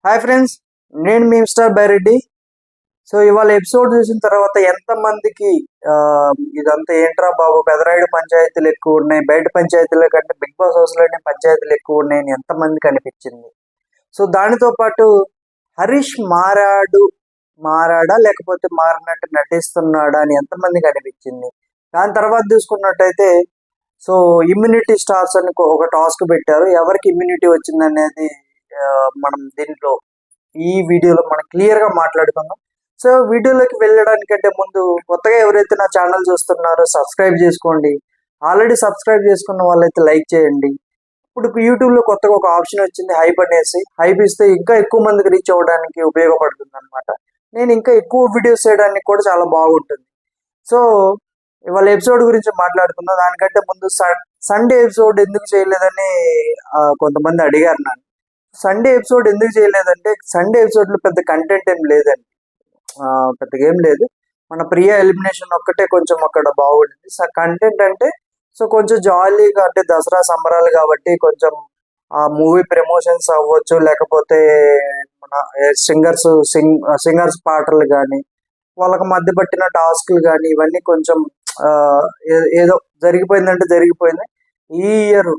Hi friends, నేను మీ mister Byreddy. So ఇవాళ episode చూసిన తర్వాత ఎంతమందికి ఇదంతా ఏంట్రా బాబు, పెదరాయుడు పంచాయతీలు ఎక్కువ ఉన్నాయి, బయట పంచాయతీల కంటే బిగ్ బాస్ హౌస్లోనే పంచాయతీలు ఎక్కువ ఉన్నాయని ఎంతమందికి అనిపించింది. సో దానితో పాటు హరీష్ మారాడా లేకపోతే మారినట్టు నటిస్తున్నాడా అని ఎంతమందికి అనిపించింది. దాని తర్వాత చూసుకున్నట్టయితే సో ఇమ్యూనిటీ స్టార్స్ అని ఒక టాస్క్ పెట్టారు. ఎవరికి ఇమ్యూనిటీ వచ్చింది అనేది మనం దీంట్లో ఈ వీడియోలో మనం క్లియర్గా మాట్లాడుకుందాం. సో వీడియోలోకి వెళ్ళడానికంటే ముందు కొత్తగా ఎవరైతే నా ఛానల్ చూస్తున్నారో సబ్స్క్రైబ్ చేసుకోండి. ఆల్రెడీ సబ్స్క్రైబ్ చేసుకున్న వాళ్ళైతే లైక్ చేయండి. ఇప్పుడు యూట్యూబ్లో కొత్తగా ఒక ఆప్షన్ వచ్చింది, హైప్ అనేసి. హైప్ ఇస్తే ఇంకా ఎక్కువ మందికి రీచ్ అవ్వడానికి ఉపయోగపడుతుంది అనమాట. నేను ఇంకా ఎక్కువ వీడియోస్ చేయడానికి కూడా చాలా బాగుంటుంది. సో ఇవాళ ఎపిసోడ్ గురించి మాట్లాడుకుందాం. దానికంటే ముందు సండే ఎపిసోడ్ ఎందుకు చేయలేదని కొంతమంది అడిగారు నన్ను. సండే ఎపిసోడ్ ఎందుకు చేయలేదంటే సండే ఎపిసోడ్లో పెద్ద కంటెంట్ ఏం లేదండి, పెద్దగా ఏం లేదు. మన ప్రియా ఎలిమినేషన్ ఒక్కటే కొంచెం అక్కడ బాగుండింది. కంటెంట్ అంటే సో కొంచెం జాలీగా, అంటే దసరా సంబరాలు కాబట్టి కొంచెం ఆ మూవీ ప్రమోషన్స్ అవ్వచ్చు, లేకపోతే మన సింగర్స్ పాటలు కానీ, వాళ్ళకి మధ్య పట్టిన టాస్క్లు కానీ, ఇవన్నీ కొంచెం ఏదో జరిగిపోయిందంటే జరిగిపోయింది. ఈ ఇయర్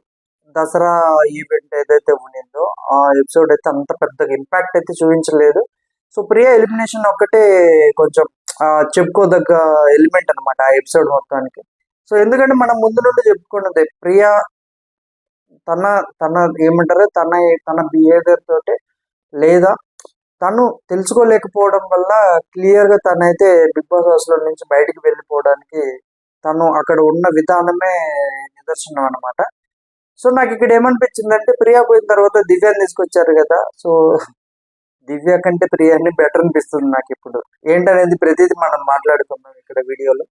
దసరా ఈవెంట్ ఏదైతే ఉండిందో ఆ ఎపిసోడ్ అయితే అంత పెద్దగా ఇంపాక్ట్ అయితే చూపించలేదు. సో ప్రియా ఎలిమినేషన్ ఒక్కటే కొంచెం చెప్పుకోదగ్గ ఎలిమెంట్ అనమాట ఆ ఎపిసోడ్ మొత్తానికి. సో ఎందుకంటే మనం ముందు నుండి చెప్పుకున్నది, ప్రియా తన తన ఏమంటారు తన బిహేవియర్ తోటి, లేదా తను తెలుసుకోలేకపోవడం వల్ల క్లియర్గా తనైతే బిగ్ బాస్ హౌస్లో నుంచి బయటికి వెళ్ళిపోవడానికి తను అక్కడ ఉన్న విధానమే నిదర్శనం అనమాట. సో నాకు ఇక్కడ ఏమనిపించిందంటే, ప్రియా పోయిన తర్వాత దివ్యాన్ని తీసుకొచ్చారు కదా, సో దివ్య కంటే ప్రియాని బెటర్ అనిపిస్తుంది నాకు ఇప్పుడు. ఏంటనేది ప్రతిదీ మనం మాట్లాడుకున్నాం ఇక్కడ వీడియోలో.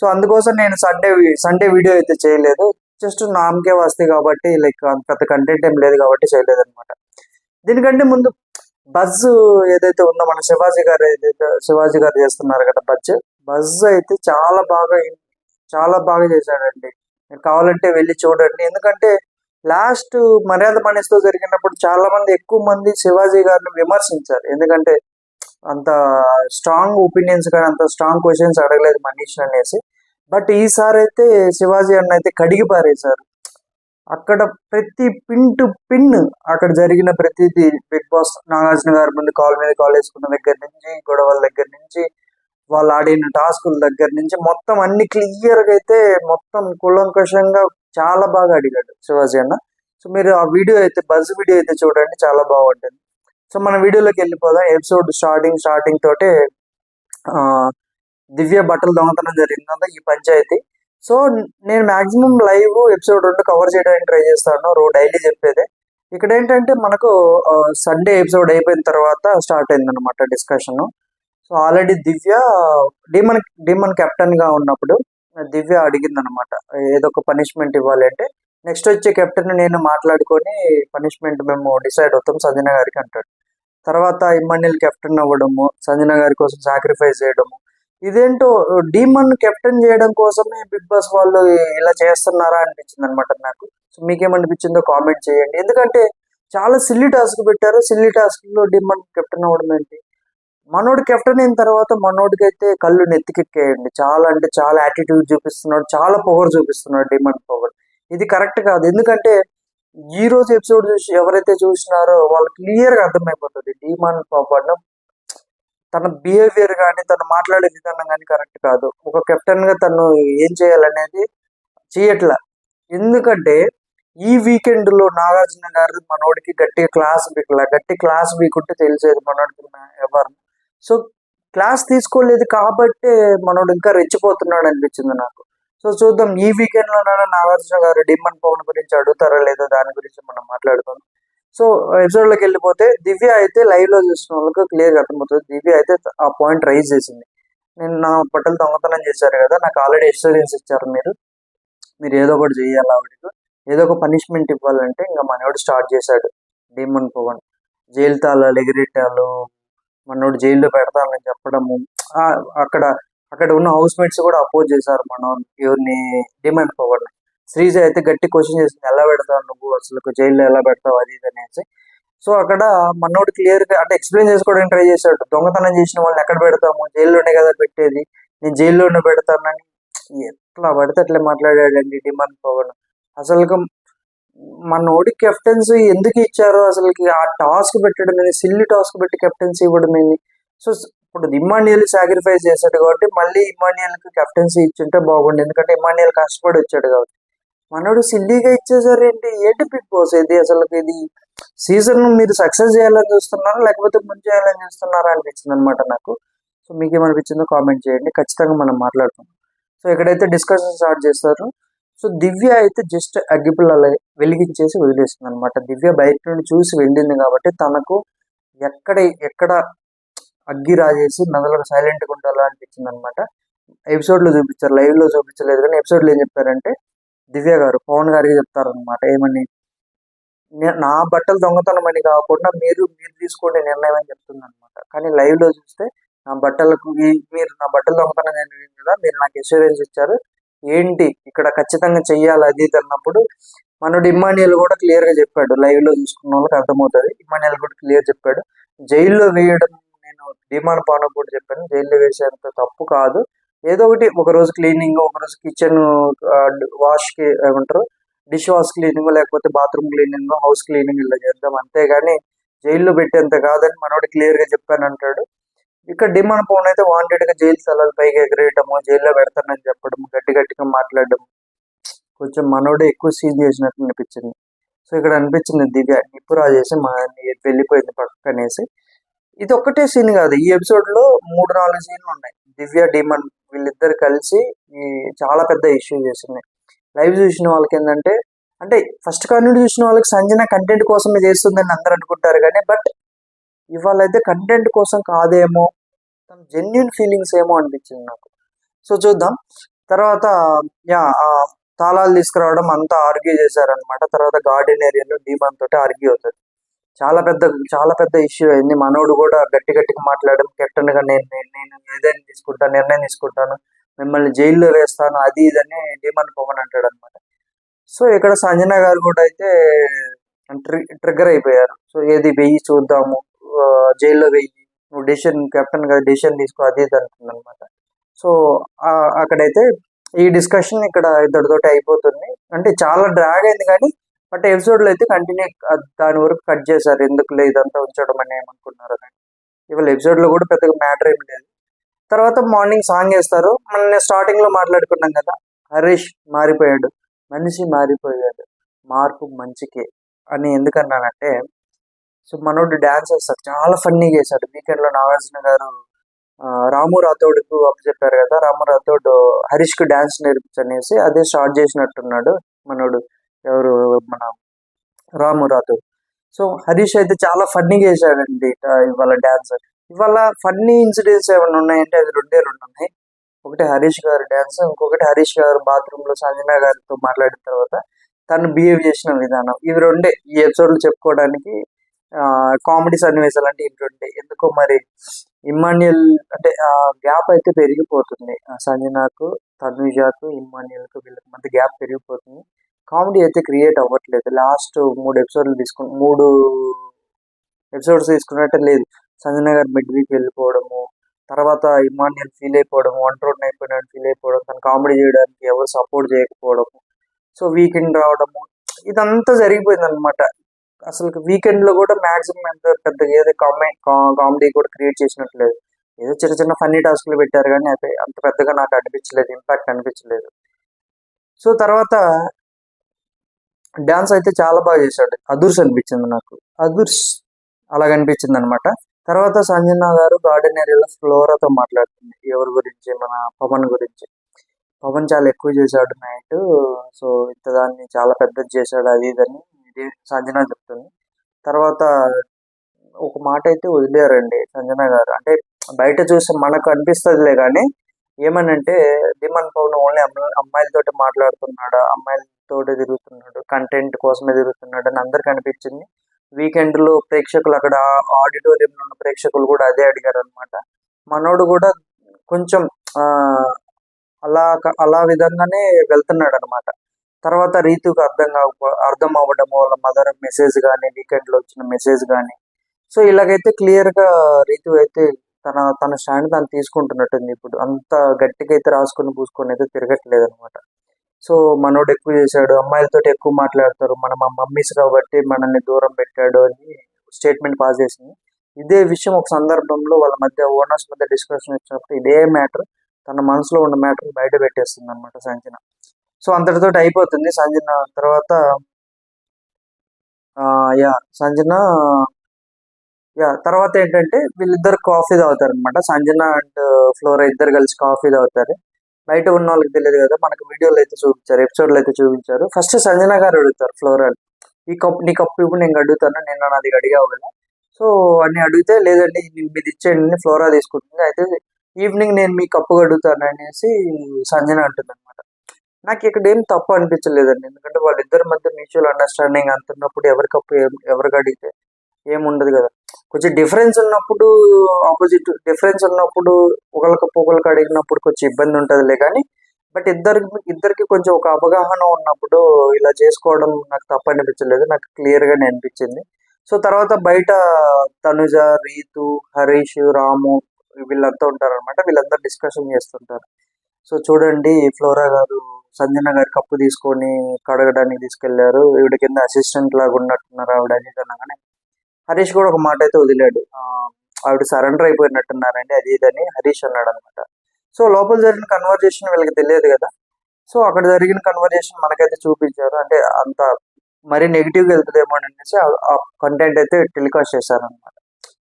సో అందుకోసం నేను సండే వీడియో అయితే చేయలేదు. జస్ట్ నామకే వస్తాయి కాబట్టి, లైక్ పెద్ద కంటెంట్ ఏం లేదు కాబట్టి చేయలేదు అనమాట. దీనికంటే ముందు బజ్ ఏదైతే ఉందో, మన శివాజీ గారు చేస్తున్నారు కదా బజ్ అయితే చాలా బాగా చేశాడండి. మీరు కావాలంటే వెళ్ళి చూడండి. ఎందుకంటే లాస్ట్ మర్యాద మనీస్తో జరిగినప్పుడు చాలా మంది, ఎక్కువ మంది శివాజీ గారిని విమర్శించారు. ఎందుకంటే అంత స్ట్రాంగ్ ఒపీనియన్స్ కానీ అంత స్ట్రాంగ్ క్వశ్చన్స్ అడగలేదు మనీష్ అనేసి. బట్ ఈసారి అయితే శివాజీ అన్న అయితే కడిగి పారేశారు. అక్కడ ప్రతి పిన్ టు పిన్ అక్కడ జరిగిన ప్రతిదీ, బిగ్ బాస్ నాగార్జున గారి ముందు కాల్ మీద కాల్ వేసుకున్న దగ్గర నుంచి, గొడవల దగ్గర నుంచి, వాళ్ళు ఆడిన టాస్కుల దగ్గర నుంచి మొత్తం అన్ని క్లియర్గా అయితే మొత్తం కూలంకషంగా చాలా బాగా అడిగాడు శివాజీ అన్న. సో మీరు ఆ వీడియో అయితే బజ్ వీడియో అయితే చూడండి, చాలా బాగుంటుంది. సో మన వీడియోలోకి వెళ్ళిపోదాం. ఎపిసోడ్ స్టార్టింగ్ తోటే దివ్య బట్టలు దొంగతనం జరిగిందంతా ఈ పంచాయతీ. సో నేను మాక్సిమం లైవ్ ఎపిసోడ్ 2 కవర్ చేయడానికి ట్రై చేస్తాను, డైలీ చెప్పేదే. ఇక్కడ ఏంటంటే మనకు సండే ఎపిసోడ్ అయిపోయిన తర్వాత స్టార్ట్ అయిందనమాట డిస్కషన్. సో ఆల్రెడీ దివ్య డీమన్ కెప్టెన్ గా ఉన్నప్పుడు దివ్య అడిగింది అనమాట, ఏదో ఒక పనిష్మెంట్ ఇవ్వాలి అంటే. నెక్స్ట్ వచ్చే కెప్టెన్ నేను మాట్లాడుకొని పనిష్మెంట్ మేము డిసైడ్ అవుతాం సంజన గారికి అంటాడు. తర్వాత ఇమ్మనిల్ కెప్టెన్ అవ్వడము, సంజన గారి కోసం సాక్రిఫైస్ చేయడము. ఇదేంటో డీమన్ కెప్టెన్ చేయడం కోసమే బిగ్ బాస్ వాళ్ళు ఇలా చేస్తున్నారా అనిపించింది అనమాట నాకు. సో మీకేమనిపించిందో కామెంట్ చేయండి. ఎందుకంటే చాలా సిల్లీ టాస్క్ పెట్టారు. సిల్లీ టాస్క్ లో డీమన్ కెప్టెన్ అవ్వడం ఏంటి? మనోడు కెప్టెన్ అయిన తర్వాత మనోడికి అయితే కళ్ళు నెత్తికెక్కేయండి. చాలా అంటే చాలా యాటిట్యూడ్ చూపిస్తున్నాడు, చాలా పవర్ చూపిస్తున్నాడు డీమన్ పవర్. ఇది కరెక్ట్ కాదు. ఎందుకంటే ఈ రోజు ఎపిసోడ్ చూసి ఎవరైతే చూసినారో వాళ్ళు క్లియర్గా అర్థమైపోతుంది డీమన్ పవర్. తన బిహేవియర్ కానీ, తను మాట్లాడే విధానం కానీ కరెక్ట్ కాదు. ఒక కెప్టెన్ గా తను ఏం చేయాలనేది చేయట్లా. ఎందుకంటే ఈ వీకెండ్ లో నాగార్జున గారు మనోడికి గట్టి క్లాస్ వీకుంటే తెలిసేది మనోడికి ఎవరు. సో క్లాస్ తీసుకోలేదు కాబట్టి మనోడు ఇంకా రెచ్చిపోతున్నాడు అనిపించింది నాకు. సో చూద్దాం, ఈ వీకెండ్ లోనైనా నాగార్జున గారు డిమన్ పవన్ గురించి అడుగుతారా లేదో దాని గురించి మనం మాట్లాడుకుందాం. సో ఎపిసోడ్ లోకి వెళ్ళిపోతే, దివ్య అయితే లైవ్ లో చూసిన వాళ్ళకి క్లియర్గా అర్థమవుతుంది. దివ్య అయితే ఆ పాయింట్ రైజ్ చేసింది. నేను నా బట్టలు దొంగతనం చేశారు కదా, నాకు ఆల్రెడీ ఎక్స్పీరియన్స్ ఇచ్చారు, మీరు ఏదో ఒకటి చేయాలి, ఆవిడకు ఏదో ఒక పనిష్మెంట్ ఇవ్వాలంటే ఇంకా మనోడు స్టార్ట్ చేశాడు డీమన్ పవన్. జైలు తాళాలు ఎగిరెట్టాలు, మనోడు జైల్లో పెడతానని చెప్పడము. అక్కడ ఉన్న హౌస్ మేట్స్ కూడా అపోజ్ చేశారు ఎవరిని, డీమన్ పవన్. శ్రీజ అయితే గట్టి క్వశ్చన్ చేసింది, ఎలా పెడతావు నువ్వు, అసలు జైల్లో ఎలా పెడతావు అది ఇది అనేసి. సో అక్కడ మనోడు క్లియర్ గా అంటే ఎక్స్ప్లెయిన్ చేసుకోవడానికి ట్రై చేశాడు. దొంగతనం చేసిన వాళ్ళని ఎక్కడ పెడతాము, జైల్లోనే కదా పెట్టేది, నేను జైల్లోనే పెడతానని ఎట్లా పడితే అట్లా మాట్లాడాడండి డిమాండ్ పవన్. అసలు మనోడి కెప్టెన్సీ ఎందుకు ఇచ్చారో అసలుకి, ఆ టాస్క్ పెట్టడం మీద, సిల్లి టాస్క్ పెట్టి కెప్టెన్సీ ఇవ్వడం ఏంది. సో ఇప్పుడు ఇమ్మాన్యుయల్ సాక్రిఫైస్ చేశాడు కాబట్టి మళ్ళీ ఇమ్మాన్యుయల్ కి కెప్టెన్సీ ఇచ్చుంటే బాగుండు, ఎందుకంటే ఇమ్మాన్యుయల్ కష్టపడి వచ్చాడు కాబట్టి. మనోడు సిల్లీగా ఇచ్చేసారేంటి, ఏంటి బిగ్ బాస్ ఇది అసలు, ఇది సీజన్ మీరు సక్సెస్ చేయాలని చూస్తున్నారా లేకపోతే ముందు చేయాలని చూస్తున్నారా అనిపించింది అనమాట నాకు. సో మీకు ఏమనిపించిందో కామెంట్ చేయండి, ఖచ్చితంగా మనం మాట్లాడుకుందాం. సో ఇక్కడైతే డిస్కషన్ స్టార్ట్ చేస్తారు. సో దివ్య అయితే జస్ట్ అగ్గిపుల్ల వెలిగించేసి వదిలేస్తుంది అనమాట. దివ్య బయట నుండి చూసి వెళ్ళింది కాబట్టి తనకు ఎక్కడ ఎక్కడ అగ్గి రాజేసి నదులకు సైలెంట్గా ఉండాలో అనిపించింది అనమాట. ఎపిసోడ్లో చూపించారు, లైవ్లో చూపించలేదు, కానీ ఎపిసోడ్లో ఏం చెప్పారంటే దివ్య గారు పవన్ గారికి చెప్తారనమాట, ఏమని, నా బట్టలు దొంగతనం అని కాకుండా మీరు మీరు తీసుకోండి నిర్ణయం అని చెప్తుంది అనమాట. కానీ లైవ్లో చూస్తే నా బట్టలకు మీరు నా బట్టలు దొంగతనం జరిగింది కదా, మీరు నాకు ఎష్యూరెన్స్ ఇచ్చారు, ఏంటి ఇక్కడ ఖచ్చితంగా చెయ్యాలి అది ఇది అన్నప్పుడు మనోడు ఇమ్మాన్యుయల్ కూడా క్లియర్ గా చెప్పాడు. లైవ్ లో చూసుకున్న వాళ్ళకి అర్థమవుతుంది. ఇమ్మాన్యుయల్ కూడా క్లియర్ చెప్పాడు, జైల్లో వేయడం, నేను డిమాండ్ పానకు కూడా చెప్పాను, జైల్లో వేసేంత తప్పు కాదు, ఏదో ఒకటి ఒక రోజు క్లీనింగ్, ఒక రోజు కిచెన్ వాష్ కి ఏమంటారు డిష్ వాష్ క్లీనింగ్, లేకపోతే బాత్రూమ్ క్లీనింగ్, హౌస్ క్లీనింగ్ ఇలా చేద్దాం, అంతేగాని జైల్లో పెట్టేంత కాదని మనోడు క్లియర్ గా చెప్పానంటాడు. ఇక్కడ డిమాండ్ పవన్ అయితే వాంటెడ్ గా జైలు స్థలాలు పైకి ఎగరేయటము, జైల్లో పెడతానని చెప్పడం, గట్టి గట్టిగా మాట్లాడడం, కొంచెం మనోడే ఎక్కువ సీన్ చేసినట్టు అనిపించింది. సో ఇక్కడ అనిపించింది దివ్య నిప్పు రాజేసి మా వెళ్ళిపోయింది పక్కనేసి. ఇది ఒక్కటే సీన్ కాదు, ఈ ఎపిసోడ్ లో 3-4 సీన్లు ఉన్నాయి. దివ్య డిమాండ్ వీళ్ళిద్దరు కలిసి ఈ చాలా పెద్ద ఇష్యూ చేసింది. లైవ్ చూసిన వాళ్ళకి ఏంటంటే, అంటే ఫస్ట్ కాన్యూడ్ చూసిన వాళ్ళకి సంజన కంటెంట్ కోసమే చేస్తుందని అందరు అనుకుంటారు, కానీ బట్ ఇవాళ అయితే కంటెంట్ కోసం కాదేమో, తన జెన్యున్ ఫీలింగ్స్ ఏమో అనిపించింది నాకు. సో చూద్దాం. తర్వాత యా తాళాలు తీసుకురావడం అంతా ఆర్గ్యూ చేశారనమాట. తర్వాత గార్డెన్ ఏరియాలో డీమాన్ తోటి ఆర్గ్యూ అవుతుంది. చాలా పెద్ద ఇష్యూ అయింది. మనోడు కూడా గట్టి గట్టిగా మాట్లాడడం, కెప్టెన్ గా నేను నేను ఏదైనా తీసుకుంటాను, నిర్ణయం తీసుకుంటాను, మిమ్మల్ని జైల్లో వేస్తాను, అది ఇదని డీమాన్ పవన్ అంటాడు అనమాట. సో ఇక్కడ సంజన గారు కూడా అయితే ట్రిగ్గర్ అయిపోయారు. సో ఏది వెయ్యి చూద్దాము, జైల్లో వెయ్యి, నువ్వు డెసిషన్ కెప్టెన్ గా డెసిషన్ తీసుకో, అది ఇది అంటుంది అనమాట. సో అక్కడైతే ఈ డిస్కషన్ ఇక్కడ ఇద్దరితోటి అయిపోతుంది. అంటే చాలా డ్రాగ్ అయింది, కానీ బట్ ఎపిసోడ్ లో అయితే కంటిన్యూ దాని వరకు కట్ చేశారు. ఎందుకులే ఇదంతా ఉంచడం అని ఏమనుకున్నారు కానీ ఇవాళ ఎపిసోడ్ లో కూడా పెద్దగా మ్యాటర్ ఏమి లేదు. తర్వాత మార్నింగ్ సాంగ్ వేస్తారు. మన స్టార్టింగ్ లో మాట్లాడుకున్నాం కదా, హరీష్ మారిపోయాడు, మనిషి మారిపోయాడు, మార్పు మంచికే అని ఎందుకన్నానంటే, సో మనోడు డాన్స్ వేస్తాడు, చాలా ఫన్నీగా వేశాడు. వీకెండ్ లో నాగార్జున గారు రాము రాథోడ్కు చెప్పారు కదా, రాము రాథోడ్ హరీష్ కు డాన్స్ నేర్పించనేసి అదే స్టార్ట్ చేసినట్టున్నాడు మనోడు, ఎవరు మన రాము రాథోడ్. సో హరీష్ అయితే చాలా ఫన్నీగా వేసాడండి ఇవాళ డాన్స్. ఇవాళ ఫన్నీ ఇన్సిడెంట్స్ ఏమైనా ఉన్నాయంటే అది రెండు ఉన్నాయి. ఒకటి హరీష్ గారు డాన్స్, ఇంకొకటి హరీష్ గారు బాత్రూమ్ లో సంజన గారితో మాట్లాడిన తర్వాత తను బిహేవ్ చేసిన విధానం. ఇవి రెండే ఈ ఎపిసోడ్ లో చెప్పుకోవడానికి కామెడీ సన్నివేశాలు అంటే ఇవి రెండే. ఎందుకో మరి ఇమ్మాన్యుయల్ అంటే ఆ గ్యాప్ అయితే పెరిగిపోతుంది, సంజనాకు, తనుజాకు, ఇమ్మాన్యుయల్కు, వీళ్ళకి మధ్య గ్యాప్ పెరిగిపోతుంది. కామెడీ అయితే క్రియేట్ అవ్వట్లేదు. లాస్ట్ 3 ఎపిసోడ్స్ తీసుకున్నట్టే లేదు. సంజన గారు మిడ్ వీక్ వెళ్ళిపోవడము, తర్వాత ఇమ్మాన్యుయల్ ఫీల్ అయిపోవడము, ఒంటరి అయిపోయినట్టు ఫీల్ అయిపోవడం, తను కామెడీ చేయడానికి ఎవరు సపోర్ట్ చేయకపోవడము, సో వీకెండ్ రావడము, ఇదంతా జరిగిపోయింది అనమాట. అసలు వీకెండ్ లో కూడా మాక్సిమం ఎంత పెద్దగా ఏదో కామెడీ కూడా క్రియేట్ చేసినట్లేదు. ఏదో చిన్న చిన్న ఫన్నీ టాస్క్లు పెట్టారు, కానీ అయితే అంత పెద్దగా నాకు అనిపించలేదు, ఇంపాక్ట్ అనిపించలేదు. సో తర్వాత డాన్స్ అయితే చాలా బాగా చేశాడు, అదుర్స్ అనిపించింది నాకు, అదుర్స్ అలాగ అనిపించింది అనమాట. తర్వాత సంజన గారు గార్డెన్ ఏరియాలో ఫ్లోరాతో మాట్లాడుతుంది, ఎవరి గురించి, మన పవన్ గురించి. పవన్ చాలా ఎక్కువ చేశాడు నైట్, సో ఇంత దాన్ని చాలా పెద్దది చేశాడు, అది ఇదని ఇది సంజన చెప్తుంది. తర్వాత ఒక మాట అయితే వదిలేరండి సంజన గారు, అంటే బయట చూస్తే మనకు అనిపిస్తుందిలే, కానీ ఏమనంటే డిమాండ్ పవన్ ఓన్లీ అమ్మాయిలతోటి మాట్లాడుతున్నాడు, అమ్మాయిలతోటి తిరుగుతున్నాడు, కంటెంట్ కోసమే తిరుగుతున్నాడు అని అందరికి అనిపించింది. వీకెండ్ లో ప్రేక్షకులు, అక్కడ ఆడిటోరియంలో ఉన్న ప్రేక్షకులు కూడా అదే అడిగారు అనమాట. మనోడు కూడా కొంచెం అలా విధంగానే వెళ్తున్నాడు అనమాట. తర్వాత రీతుకి అర్థం అవ్వడం వాళ్ళ మదర్ మెసేజ్ కానీ వీకెండ్లో వచ్చిన మెసేజ్ కానీ. సో ఇలాగైతే క్లియర్గా రీతు అయితే తన స్టాండ్ తను తీసుకుంటున్నట్టుంది. ఇప్పుడు అంత గట్టిగా అయితే రాసుకొని పూసుకొని అయితే తిరగట్లేదు అనమాట. సో మనోడు ఎక్కువ చేశాడు, అమ్మాయిలతో ఎక్కువ మాట్లాడతారు, మన మా మమ్మీస్ కాబట్టి మనల్ని దూరం పెట్టాడు అని స్టేట్మెంట్ పాస్ చేసింది. ఇదే విషయం ఒక సందర్భంలో వాళ్ళ మధ్య ఓనర్స్ మధ్య డిస్కషన్ వచ్చినప్పుడు ఇదే మ్యాటర్, తన మనసులో ఉన్న మ్యాటర్ బయట పెట్టేస్తుంది అనమాట సంజన. సో అంతటితో అయిపోతుంది సంజన. తర్వాత సంజన తర్వాత ఏంటంటే వీళ్ళిద్దరు కాఫీ తాగుతారు అనమాట. సంజన అండ్ ఫ్లోరా ఇద్దరు కలిసి కాఫీ తాగుతారు. బయట ఉన్న వాళ్ళకి తెలియదు కదా, మనకు వీడియోలో అయితే చూపించారు, ఎపిసోడ్లో అయితే చూపించారు. ఫస్ట్ సంజన గారు అడుగుతారు ఫ్లోరా, నీ కప్పు ఇప్పుడు నేను అడుగుతాను, నిన్న నాది అడిగావు కదా, సో అన్ని అడిగితే లేదండి మీది ఇచ్చేయండి ఫ్లోరా తీసుకుంటుంది. అయితే ఈవినింగ్ నేను మీ కప్పు అడుగుతాను అనేసి సంజన అంటుంది అనమాట. నాకు ఇక్కడ ఏం తప్పు అనిపించలేదండి, ఎందుకంటే వాళ్ళిద్దరి మధ్య మ్యూచువల్ అండర్స్టాండింగ్ అంటున్నప్పుడు ఎవరి కప్పు ఎవరికి అడిగితే ఏముండదు కదా. కొంచెం డిఫరెన్స్ ఉన్నప్పుడు, ఆపోజిట్ డిఫరెన్స్ ఉన్నప్పుడు ఒకరికి అడిగినప్పుడు కొంచెం ఇబ్బంది ఉంటుందిలే కానీ, బట్ ఇద్దరికి కొంచెం ఒక అవగాహన ఉన్నప్పుడు ఇలా చేసుకోవడం నాకు తప్పు అనిపించలేదు, నాకు క్లియర్గానే అనిపించింది. సో తర్వాత బయట తనుజ, రీతు, హరీష్, రాము వీళ్ళంతా ఉంటారనమాట. వీళ్ళందరూ డిస్కషన్ చేస్తుంటారు. సో చూడండి ఫ్లోరా గారు సంజన గారి కప్పు తీసుకొని కడగడానికి తీసుకెళ్లారు, ఈవిడ కింద అసిస్టెంట్ లాగా ఉన్నట్టున్నారు ఆవిడ అని అనగానే హరీష్ కూడా ఒక మాట అయితే వదిలాడు, ఆవిడ సరెండర్ అయిపోయినట్టున్నారండి అది ఇదని హరీష్ అన్నాడు అనమాట. సో లోపల జరిగిన కన్వర్జేషన్ వీళ్ళకి తెలియదు కదా, సో అక్కడ జరిగిన కన్వర్జేషన్ మనకైతే చూపించారు. అంటే అంత మరీ నెగిటివ్గా వెళ్తుందేమో అనేసి ఆ కంటెంట్ అయితే టెలికాస్ట్ చేశారనమాట.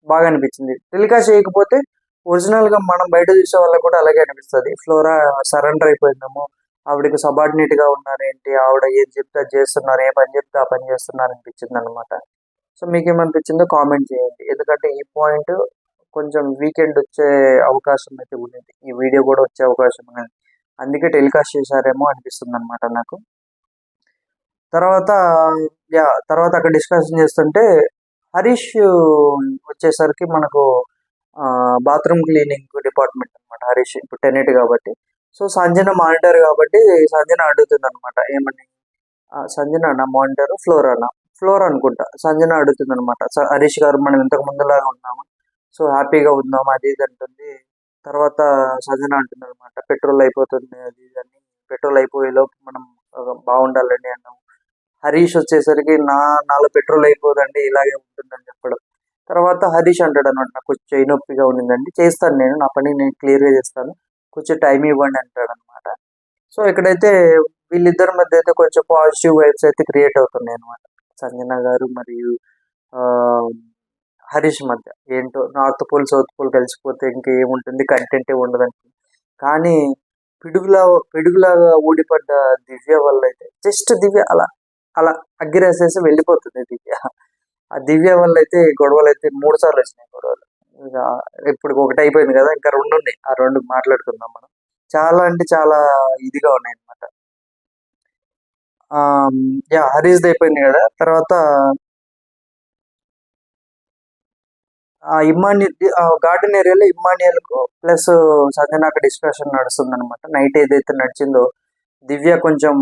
బాగా అనిపించింది. టెలికాస్ట్ చేయకపోతే ఒరిజినల్గా మనం బయట చూసే వాళ్ళకి కూడా అలాగే అనిపిస్తుంది, ఫ్లోరా సరెండర్ అయిపోయిందేమో, ఆవిడకి సబార్డినేట్గా ఉన్నారేంటి, ఆవిడ ఏం చెప్తే అది చేస్తున్నారు, ఏ పని చెప్తే ఆ పని చేస్తున్నారు అనిపించింది అనమాట. సో మీకు ఏమనిపించిందో కామెంట్ చేయండి, ఎందుకంటే ఈ పాయింట్ కొంచెం వీకెండ్ వచ్చే అవకాశం అయితే ఉంది, ఈ వీడియో కూడా వచ్చే అవకాశం ఉంది, అందుకే టెలికాస్ట్ చేశారేమో అనిపిస్తుంది అనమాట నాకు. తర్వాత తర్వాత అక్కడ డిస్కషన్ చేస్తుంటే హరీష్ వచ్చేసరికి మనకు బాత్రూమ్ క్లీనింగ్ డిపార్ట్మెంట్ అనమాట. హరీష్ ఇప్పుడు టెనెట్ కాబట్టి, సో సంజన మానిటర్ కాబట్టి సంజన అడుగుతుంది అనమాట, ఏమని సంజన నా మానిటర్ ఫ్లోర్ అనుకుంటా, సంజన అడుగుతుంది అనమాట, హరీష్ గారు మనం ఇంతకు ముందులాగా ఉన్నాము, సో హ్యాపీగా ఉందాము అది ఇది అంటుంది. తర్వాత సంజన అంటుంది అనమాట, పెట్రోల్ అయిపోతుంది అది ఇది అని, పెట్రోల్ అయిపోయేలోపు మనం బాగుండాలండి అన్నాము. హరీష్ వచ్చేసరికి నాలో పెట్రోల్ అయిపోదండి ఇలాగే ఉంటుందని చెప్పడం. తర్వాత హరీష్ అంటాడు అనమాట, నాకు కొంచెం చేయి నొప్పిగా ఉండిందండి, చేస్తాను నేను, నా పని నేను క్లియర్గా చేస్తాను, కొంచెం టైం ఇవ్వండి అంటాడు అనమాట. సో ఇక్కడైతే వీళ్ళిద్దరి మధ్య అయితే కొంచెం పాజిటివ్ వైబ్స్ అయితే క్రియేట్ అవుతున్నాయి అనమాట, సంజన గారు మరియు హరీష్ మధ్య. ఏంటో నార్త్ పోల్ సౌత్ పోల్ కలిసిపోతే ఇంకేముంటుంది, కంటెంటే ఉండదని. కానీ పిడుగులాగా ఊడిపడ్డ దివ్య వల్ల అయితే జస్ట్ దివ్య అలా అలా అగ్గిరేసేసి వెళ్ళిపోతుంది దివ్య. ఆ దివ్య వల్ల అయితే గొడవలు అయితే 3 సార్లు వచ్చినాయి గొడవలు. ఇక ఇప్పుడు ఒకటి అయిపోయింది కదా, ఇంకా 2 ఉన్నాయి, ఆ 2 మాట్లాడుకుందాం మనం. చాలా అంటే చాలా ఇదిగా ఉన్నాయి అనమాట. హరీష్ది అయిపోయింది కదా. తర్వాత గార్డెన్ ఏరియాలో ఇమ్మానియల్కు ప్లస్ సంజనాకు డిస్కషన్ నడుస్తుంది అనమాట. నైట్ ఏదైతే నడిచిందో దివ్య కొంచెం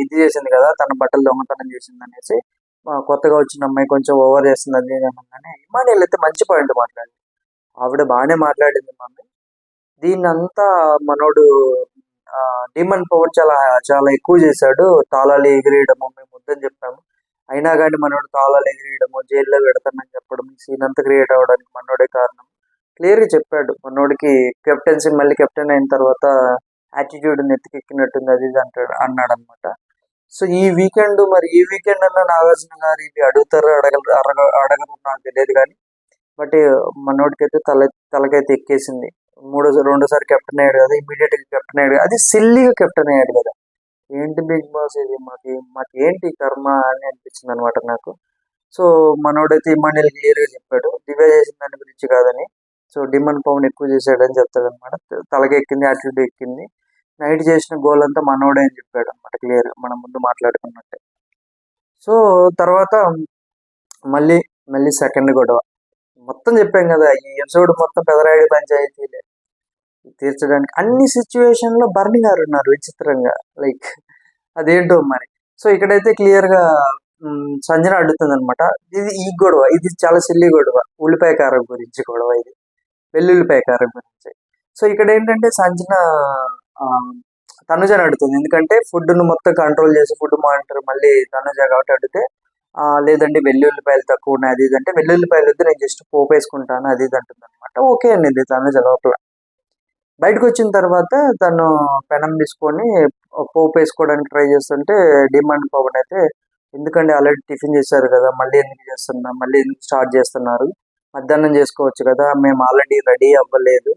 ఇది చేసింది కదా, తన బట్టలు దొంగతనం చేసింది అనేసి కొత్తగా వచ్చిన అమ్మాయి కొంచెం ఓవర్ చేస్తుంది అది అనగానే ఇమ్మానియల్ అయితే మంచి పాయింట్ మాట్లాడింది, ఆవిడ బాగానే మాట్లాడింది మమ్మీ. దీన్నంతా మనోడు డీమన్ పవర్ చాలా చాలా ఎక్కువ చేశాడు, తాళాలు ఎగిరేయడము మేము వద్దని చెప్పాము, అయినా కానీ మనోడు తాళాలు ఎగిరేయడము జైల్లో పెడతానని చెప్పడం, ఈ సీన్ అంతా క్రియేట్ అవ్వడానికి మనోడే కారణం. క్లియర్గా చెప్పాడు మనోడికి, కెప్టెన్సీ మళ్ళీ కెప్టెన్ అయిన తర్వాత యాటిట్యూడ్ నెత్తికెక్కినట్టుంది అది ఇది అన్నాడు అనమాట. సో ఈ వీకెండ్ అన్న నాగార్జున గారు ఇవి అడుగుతారో అడగరు నాకు తెలియదు కానీ, బట్ మనోడికి అయితే తలకైతే ఎక్కేసింది. రెండోసారి కెప్టెన్ అయ్యాడు కదా, ఇమీడియట్ గా కెప్టెన్ అయ్యాడు, అది సిల్లీగా కెప్టెన్ అయ్యాడు కదా, ఏంటి బిగ్ బాస్ ఇది, మాకు ఏంటి కర్మ అని అనిపించింది అనమాట నాకు. సో మనోడైతే ఇమాన్యుల్ క్లియర్ గా చెప్పాడు, దివ్య చేసిన దాని గురించి కాదని, సో డిమన్ పవన్ ఎక్కువ చేశాడని చెప్తాడు అనమాట. తలకి ఎక్కింది, యాటిట్యూడ్ ఎక్కింది, నైట్ చేసిన గోల్ అంతా మనోడే అని చెప్పాడు అనమాట, క్లియర్ మనం ముందు మాట్లాడుకున్నట్టే. సో తర్వాత మళ్ళీ మళ్ళీ సెకండ్ గొడవ మొత్తం చెప్పాం కదా, ఈ ఎపిసోడ్ మొత్తం పెదరాయుడు పంచాయతీలే తీర్చడానికి. అన్ని సిచ్యువేషన్ లో బర్నింగ్ గారు ఉన్నారు విచిత్రంగా, లైక్ అదేంటో మరి. సో ఇక్కడైతే క్లియర్ గా సంజన అడుగుతుంది అనమాట. ఈ గొడవ ఇది చాలా సిల్లీ గొడవ, ఉల్లిపాయ కారం గురించి గొడవ ఇది, వెల్లుల్లిపాయ కారం గురించి. సో ఇక్కడ ఏంటంటే సంజన ఆ, తనుజని అడుగుతుంది, ఎందుకంటే ఫుడ్ ను మొత్తం కంట్రోల్ చేసి ఫుడ్ మానిటర్ మళ్ళీ తనుజ కాబట్టి అడిగితే లేదండి వెల్లుల్లిపాయలు తక్కువ ఉన్నాయి అది ఇది అంటే, వెల్లుల్లిపాయలు వద్దు నేను జస్ట్ పోపు వేసుకుంటాను అది ఇది అంటుంది అనమాట. ఓకే అండి తనుజ లోపల. బయటకు వచ్చిన తర్వాత తను పెనం తీసుకొని పోపు వేసుకోవడానికి ట్రై చేస్తుంటే డిమాండ్ పవన్ అయితే, ఎందుకంటే ఆల్రెడీ టిఫిన్ చేశారు కదా మళ్ళీ ఎందుకు చేస్తున్నా, మళ్ళీ ఎందుకు స్టార్ట్ చేస్తున్నారు, మధ్యాహ్నం చేసుకోవచ్చు కదా, మేము ఆల్రెడీ రెడీ అవ్వలేదు,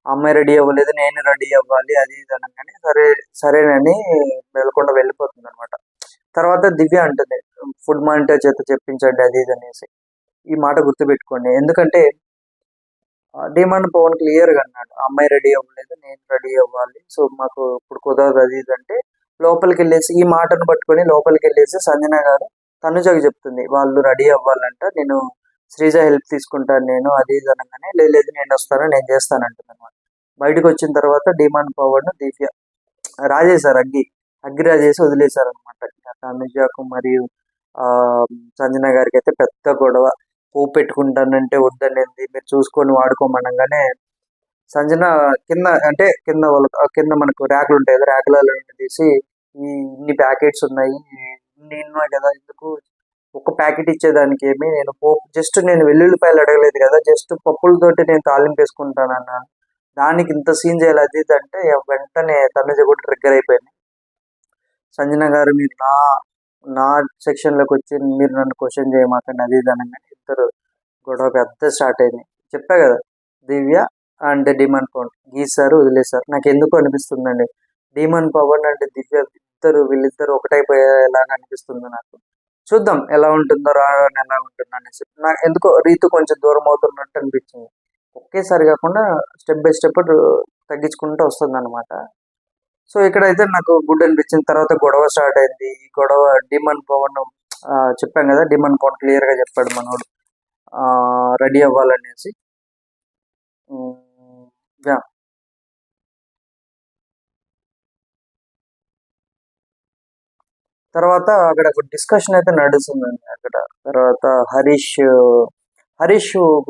అమ్మాయి రెడీ అవ్వలేదు నేను రెడీ అవ్వాలి అది ఇది అనగానే సరేనని వెళ్ళకుండా వెళ్ళిపోతుంది అనమాట. తర్వాత దివ్య అంటుంది, ఫుడ్ మానిటర్ చేత చెప్పించండి అది ఇది అనేసి. ఈ మాట గుర్తుపెట్టుకోండి, ఎందుకంటే డిమాండ్ పవన్ క్లియర్ గా అన్నాడు, అమ్మాయి రెడీ అవ్వలేదు నేను రెడీ అవ్వాలి, సో మాకు ఇప్పుడు కుదరదు అది ఇది అంటే, లోపలికి వెళ్ళేసి ఈ మాటను పట్టుకొని లోపలికి వెళ్ళేసి సంజన గారు తనుజకి చెప్తుంది, వాళ్ళు రెడీ అవ్వాలంట, నేను శ్రీజ హెల్ప్ తీసుకుంటాను నేను అది ఇది అనగానే, లేదు నేను వస్తాను నేను చేస్తాను అంటుంది అనమాట. బయటకు వచ్చిన తర్వాత డిమాండ్ పవన్ దివ్య రాజేశారు, అగ్గి రాజేసి వదిలేశారు అనమాట. తనుజకు మరియు ఆ సంజన గారికి అయితే పెద్ద గొడవ. పువ్వు పెట్టుకుంటానంటే వద్దనేది, మీరు చూసుకొని వాడుకోమనగానే సంజన కింద అంటే కింద మనకు ర్యాకులు ఉంటాయి కదా, ర్యాకులలో తీసి ఇన్ని ప్యాకెట్స్ ఉన్నాయి ఇన్ని ఉన్నాయి కదా, ఎందుకు ఒక ప్యాకెట్ ఇచ్చేదానికి ఏమి, నేను జస్ట్ నేను వెల్లుల్లిపాయలు అడగలేదు కదా, జస్ట్ పప్పులతోటి నేను తాలింపు వేసుకుంటాను అన్నాను, దానికి ఇంత సీన్ చేయాలి అది ఇది అంటే, వెంటనే తనుజ కూడా ట్రిగ్గర్ అయిపోయింది. సంజన గారు మీరు నా సెక్షన్ లోకి వచ్చి మీరు నన్ను క్వశ్చన్ చేయమాకండి అది ఇది అనగానే ఇద్దరు గొడవ పెద్ద స్టార్ట్ అయింది. చెప్పా కదా, దివ్య అండ్ డిమాండ్ పవన్ గీసారు వదిలేశారు. నాకు ఎందుకు అనిపిస్తుందండి, డిమాండ్ పవన్ అండ్ దివ్య వీళ్ళిద్దరు ఒకటైపోయేలాగా అనిపిస్తుంది నాకు. చూద్దాం ఎలా ఉంటుందో రావడం ఎలా ఉంటుందో అనేసి. నాకు ఎందుకో రీతు కొంచెం దూరం అవుతున్నట్టు అనిపించింది. ఒకేసారి కాకుండా స్టెప్ బై స్టెప్ తగ్గించుకుంటూ వస్తుంది అనమాట. సో ఇక్కడైతే నాకు గుడ్ అనిపించిన తర్వాత గొడవ స్టార్ట్ అయింది. ఈ గొడవ డిమాండ్ పవన్ చెప్పాం కదా, డిమాండ్ పవన్ క్లియర్ గా చెప్పాడు మనోడు రెడీ అవ్వాలనేసి. యా తర్వాత అక్కడ ఒక డిస్కషన్ అయితే నడుస్తుందండి అక్కడ. తర్వాత హరీష్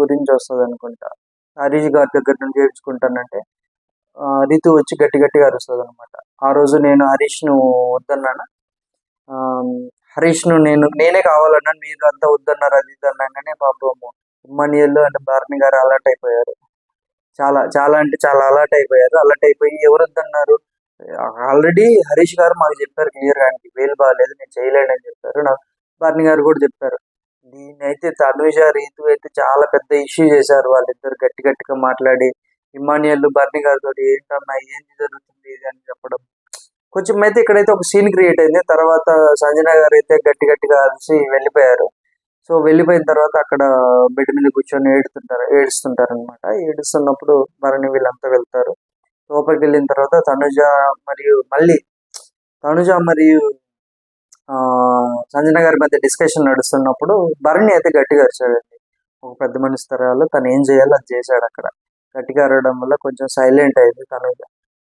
గురించి వస్తుంది అనుకుంటా. హరీష్ గారి దగ్గర నుంచి చేయించుకుంటానంటే రితు వచ్చి గట్టి గట్టిగా అరుస్తుంది అనమాట. ఆ రోజు నేను హరీష్ ను వద్దన్నాను, హరీష్ ను నేనే కావాలన్నాను, మీరు అంతా వద్దన్నారు అది ఇది అన్నాగానే పాపం ఇమ్మానియల్ అంటే భారతి గారు అలర్ట్ అయిపోయారు. చాలా చాలా అంటే చాలా అలర్ట్ అయిపోయారు. అలర్ట్ అయిపోయి ఎవరు వద్దన్నారు, ఆల్రెడీ హరీష్ గారు మాకు చెప్పారు క్లియర్ గా, ఆయనకి వేలు బాగాలేదు నేను చేయలేను అని చెప్పారు. నాకు భారతి గారు కూడా చెప్పారు. దీనైతే తనుజ రీతు అయితే చాలా పెద్ద ఇష్యూ చేశారు, వాళ్ళిద్దరు గట్టి గట్టిగా మాట్లాడి ఇమానియల్ బర్ని గారితో ఏంటన్నా ఏంటి జరుగుతుంది ఇది అని చెప్పడం. కొంచెం అయితే ఇక్కడైతే ఒక సీన్ క్రియేట్ అయింది. తర్వాత సంజన గారు అయితే గట్టి గట్టిగా అరిసి వెళ్ళిపోయారు. సో వెళ్ళిపోయిన తర్వాత అక్కడ బెడ్ మీద కూర్చొని ఏడుస్తుంటారు అనమాట. ఏడుస్తున్నప్పుడు భరణి వీళ్ళంతా వెళ్తారు. లోపలికి వెళ్ళిన తర్వాత తనుజ మరియు సంజన గారి మధ్య డిస్కషన్ నడుస్తున్నప్పుడు భరణి అయితే గట్టిగా అరిచాడండి. ఒక పెద్ద మనిషి తరాలు తను ఏం చేయాలో అది చేశాడు అక్కడ. గట్టిగా అరవడం వల్ల కొంచెం సైలెంట్ అయింది తనుజ.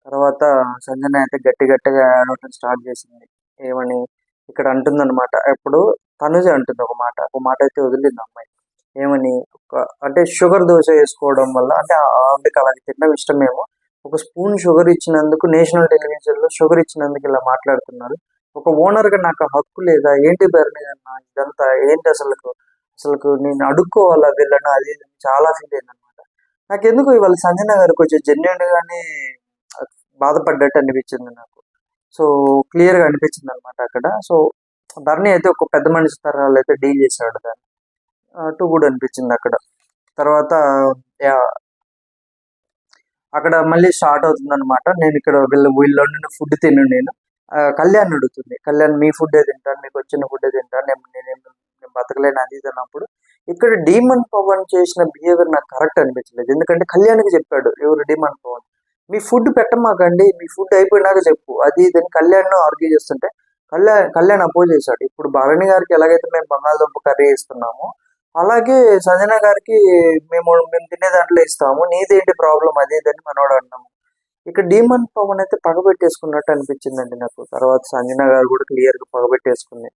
తర్వాత సంజన అయితే గట్టిగా ఆడటం స్టార్ట్ చేసింది. ఏమని ఇక్కడ అంటుందన్నమాట. ఎప్పుడు తనుజ అంటుంది ఒక మాట అయితే వదిలింది అమ్మాయి. ఏమని అంటే షుగర్ దోశ వేసుకోవడం వల్ల అంటే ఆవిడకి అలాగే తినడం ఇష్టమేమో, ఒక స్పూన్ షుగర్ ఇచ్చినందుకు నేషనల్ టెలివిజన్ లో షుగర్ ఇచ్చినందుకు ఇలా మాట్లాడుతున్నారు. ఒక ఓనర్ గా నాకు హక్కు లేదా ఏంటి బెర్నీ అన్న, ఇదంతా ఏంటి అసలు నేను అడుక్కోవాలా వీళ్ళను అది చాలా ఫీల్ అయింది అనమాట. నాకెందుకు ఇవాళ సంజన గారు కొంచెం జెన్యున్ గానే బాధపడ్డట్టు అనిపించింది నాకు. సో క్లియర్ గా అనిపించింది అనమాట అక్కడ. సో బర్నీ అయితే ఒక పెద్ద మనిషి తరాలు అయితే డీల్ చేశాడు దాన్ని, టూ గుడ్ అనిపించింది అక్కడ. తర్వాత అక్కడ మళ్ళీ స్టార్ట్ అవుతుంది అనమాట. నేను ఇక్కడ వీళ్ళ ఫుడ్ తిను నేను కళ్యాణ్ అడుగుతుంది, కళ్యాణ్ మీ ఫుడ్ తింటాను, మీకు వచ్చిన ఫుడ్ తింటాను, నేను బతకలేను అది ఇది అన్నప్పుడు ఇక్కడ డీమన్ పవన్ చేసిన బిహేవియర్ నాకు కరెక్ట్ అనిపించలేదు. ఎందుకంటే కళ్యాణ్కి చెప్పాడు, ఎవరు డీమన్ పవన్, మీ ఫుడ్ పెట్టమాకండి, మీ ఫుడ్ అయిపోయినాక చెప్పు అది ఇది అని కళ్యాణ్ ఆర్గ్యూ చేస్తుంటే కళ్యాణ్ అపోజ్ చేశాడు. ఇప్పుడు భరణి గారికి ఎలాగైతే మేము బంగాళదుంప కర్రీ ఇస్తున్నామో అలాగే సంజన గారికి మేము తినే దాంట్లో ఇస్తాము, నీదేంటి ప్రాబ్లం అది ఇదని మనోడు అన్నాము. ఇక్కడ డీమన్ పవన్ అయితే పగబెట్టేసుకున్నట్టు అనిపించిందండి నాకు. తర్వాత సంజన గారు కూడా క్లియర్గా పగబెట్టేసుకుంది.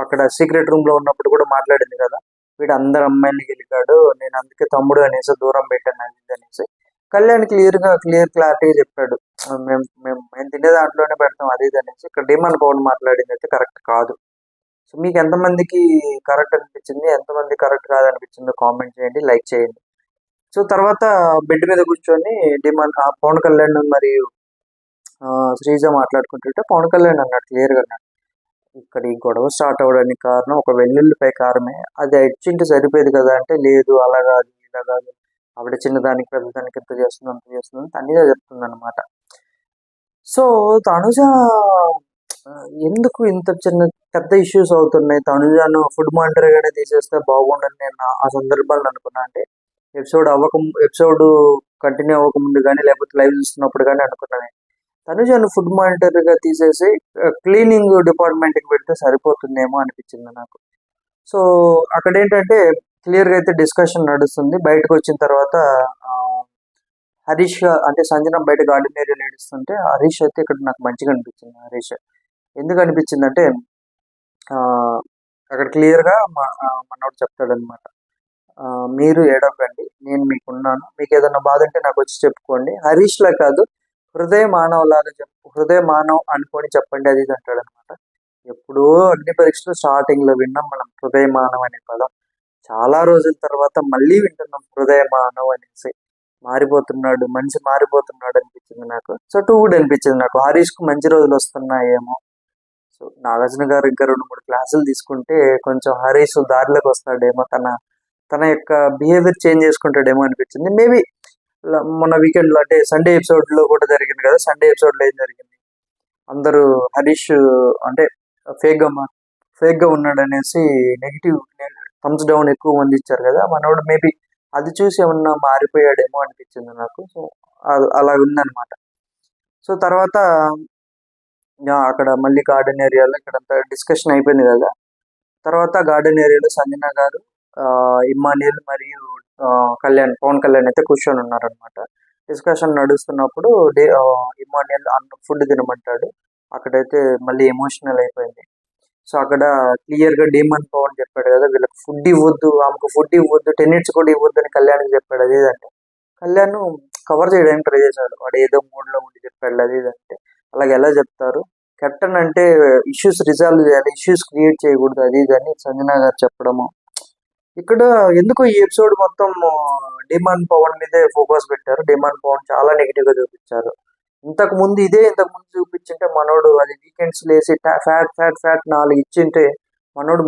అక్కడ సీక్రెట్ రూమ్ లో ఉన్నప్పుడు కూడా మాట్లాడింది కదా, వీడు అందరు అమ్మాయిల్ని గెలికాడు, నేను అందుకే తమ్ముడు అనేసి దూరం పెట్టాను అది ఇది అనేసి. కళ్యాణ్ క్లియర్ క్లారిటీ చెప్పాడు, మేము తినే దాంట్లోనే పెడతాం అది ఇది అనేసి. ఇక్కడ డీమన్ పవన్ మాట్లాడింది అయితే కరెక్ట్ కాదు. సో మీకు ఎంతమందికి కరెక్ట్ అనిపించింది, ఎంతమంది కరెక్ట్ కాదనిపించిందో కామెంట్ చేయండి, లైక్ చేయండి. సో తర్వాత బెడ్ మీద కూర్చొని పవన్ కళ్యాణ్ మరియు శ్రీజ మాట్లాడుకుంటుంటే పవన్ కళ్యాణ్ అన్నాడు, క్లియర్గా అన్నాడు, ఇక్కడ ఈ గొడవ స్టార్ట్ అవ్వడానికి కారణం ఒక వెల్లుల్లిపై కారమే, అది ఇచ్చింటే సరిపోయేది కదా అంటే, లేదు అలా కాదు ఇలా కాదు, ఆవిడ చిన్నదానికి పెద్దదానికి ఎంత చేస్తుంది అంత చేస్తుంది తనిగా చెప్తుంది అనమాట. సో తనుజ ఎందుకు ఇంత పెద్ద ఇష్యూస్ అవుతున్నాయి, తనుజాను ఫుడ్ మానిటర్గానే తీసేస్తే బాగుండని నేను ఆ సందర్భాలను అనుకున్నా. అంటే ఎపిసోడ్ కంటిన్యూ అవ్వకముందు కానీ లేకపోతే లైవ్ చూస్తున్నప్పుడు కానీ అనుకున్నాను, తనుజాను ఫుడ్ మానిటర్గా తీసేసి క్లీనింగ్ డిపార్ట్మెంట్కి పెడితే సరిపోతుందేమో అనిపించింది నాకు. సో అక్కడ ఏంటంటే క్లియర్గా అయితే డిస్కషన్ నడుస్తుంది. బయటకు వచ్చిన తర్వాత హరీష్ అంటే సంజన బయట గార్డెన్ ఏరియా నడుస్తుంటే హరీష్ అయితే ఇక్కడ నాకు మంచిగా అనిపించింది. హరీష్ ఎందుకు అనిపించింది అంటే అక్కడ క్లియర్గా మనోడు చెప్తాడనమాట, మీరు ఏడవకండి, నేను మీకున్నాను, మీకు ఏదైనా బాధ అంటే నాకు వచ్చి చెప్పుకోండి, హరీష్లా కాదు హృదయ మానవ్ అనుకొని చెప్పండి అది ఇది అంటాడు అనమాట. ఎప్పుడో అగ్ని పరీక్షలో స్టార్టింగ్ లో విన్నాం మనం హృదయ మానవ్ అనే పదం, చాలా రోజుల తర్వాత మళ్ళీ వింటున్నాం హృదయ మానవ్ అనేసి. మారిపోతున్నాడు, మనిషి మారిపోతున్నాడు అనిపించింది నాకు. సో టూ గుడ్ అనిపించింది నాకు, హరీష్ కు మంచి రోజులు వస్తున్నాయేమో. సో నాగార్జున గారు ఇంకా 2-3 క్లాసులు తీసుకుంటే కొంచెం హరీష్ దారిలోకి వస్తాడేమో, తన యొక్క బిహేవియర్ చేంజ్ చేసుకుంటాడేమో అనిపించింది. మేబీ మొన్న వీకెండ్ లో అంటే సండే ఎపిసోడ్ లో కూడా జరిగింది కదా, సండే ఎపిసోడ్ లో ఏం జరిగింది, అందరూ హరీష్ అంటే ఫేక్ గా ఉన్నాడు అనేసి నెగిటివ్ థమ్స్ డౌన్ ఎక్కువ మంది ఇచ్చారు కదా, మనోడు మేబీ అది చూసి ఏమన్నా మారిపోయాడేమో అనిపించింది నాకు. సో అలా ఉందన్నమాట. సో తర్వాత అక్కడ మళ్ళీ గార్డెన్ ఏరియాలో ఇక్కడంతా డిస్కషన్ అయిపోయింది కదా. తర్వాత గార్డెన్ ఏరియాలో సంజన గారు, ఇమ్మానియల్ మరియు పవన్ కళ్యాణ్ అయితే కూర్చొని ఉన్నారనమాట. డిస్కషన్ నడుస్తున్నప్పుడు ఇమ్మానియల్ ఫుడ్ తినమంటాడు. అక్కడైతే మళ్ళీ ఎమోషనల్ అయిపోయింది. సో అక్కడ క్లియర్గా డీమన్ పవన్ చెప్పాడు కదా, వీళ్ళకి ఫుడ్ ఇవ్వద్దు, ఆమెకు ఫుడ్ ఇవ్వద్దు, 10 minutes కూడా ఇవ్వద్దు అని కళ్యాణ్కి చెప్పాడు. అది అంటే కళ్యాణ్ కవర్ చేయడానికి ట్రై చేశాడు, వాడు ఏదో మూడ్లో ఉండి చెప్పాడు అది అంటే. అలాగే ఎలా చెప్తారు, కెప్టెన్ అంటే ఇష్యూస్ రిజాల్వ్ చేయాలి, ఇష్యూస్ క్రియేట్ చేయకూడదు అది ఇది అని సంజన గారు చెప్పడము. ఇక్కడ ఎందుకు ఈ ఎపిసోడ్ మొత్తం డిమాండ్ పవన్ మీదే ఫోకస్ పెట్టారు, డిమాండ్ పవన్ చాలా నెగిటివ్ గా చూపించారు. ఇంతకు ముందు చూపించింటే మనోడు అది వీకెండ్స్ లేసి ఫ్యాట్ 4 ఇచ్చింటే మనోడు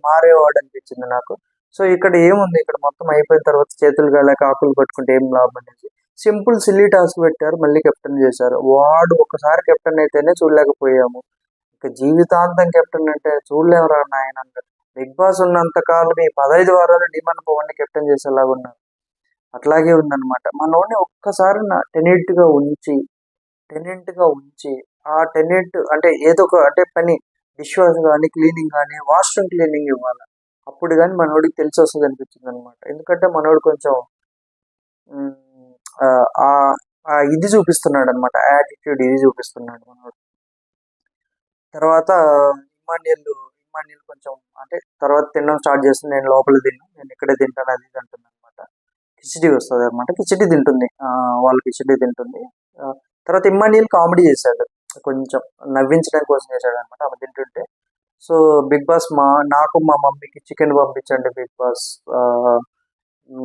మారేవాడు అనిపించింది నాకు. సో ఇక్కడ ఏముంది, ఇక్కడ మొత్తం అయిపోయిన తర్వాత చేతులు గాలేక ఆకులు పట్టుకుంటే ఏం లాభం అనేసి సింపుల్ సిల్లీ టాస్క్ పెట్టారు, మళ్ళీ కెప్టెన్ చేశారు. వాడు ఒకసారి కెప్టెన్ అయితేనే చూడలేకపోయాము, ఇక జీవితాంతం కెప్టెన్ అంటే చూడలేమురా నాయన. బిగ్ బాస్ ఉన్నంత కాలం ఈ 15 వారాలు డిమాండ్ పవన్ ని కెప్టెన్ చేసేలాగా ఉన్నారు. అట్లాగే ఉందన్నమాట. మనోడిని ఒక్కసారి టెనెంట్ గా ఉంచి ఆ టెనెంట్ అంటే ఏదో ఒక అంటే పని డిష్ వాష్ కానీ క్లీనింగ్ కానీ వాష్రూమ్ క్లీనింగ్ ఇవ్వాలి, అప్పుడు కానీ మనోడికి తెలిసి వస్తుంది అనిపించింది అనమాట. ఎందుకంటే మనోడు కొంచెం ఇది చూపిస్తున్నాడు అనమాట, యాటిట్యూడ్ ఇది చూపిస్తున్నాడు మనోడు. తర్వాత ఇమాన్యుల్ కొంచెం అంటే తర్వాత తినడం స్టార్ట్ చేస్తుంది, నేను లోపల నేను ఇక్కడే తింటాను అది ఇది అంటుంది అనమాట. కిచిడి వస్తుంది అనమాట, కిచిడి తింటుంది, వాళ్ళు కిచిడి తింటుంది. తర్వాత ఇమ్మాన్యుల్ కామెడీ చేశాడు, కొంచెం నవ్వించడం కోసం చేశాడు అనమాట ఆమె తింటుంటే. సో బిగ్ బాస్ నాకు మా మమ్మీకి చికెన్ పంపించండి బిగ్ బాస్,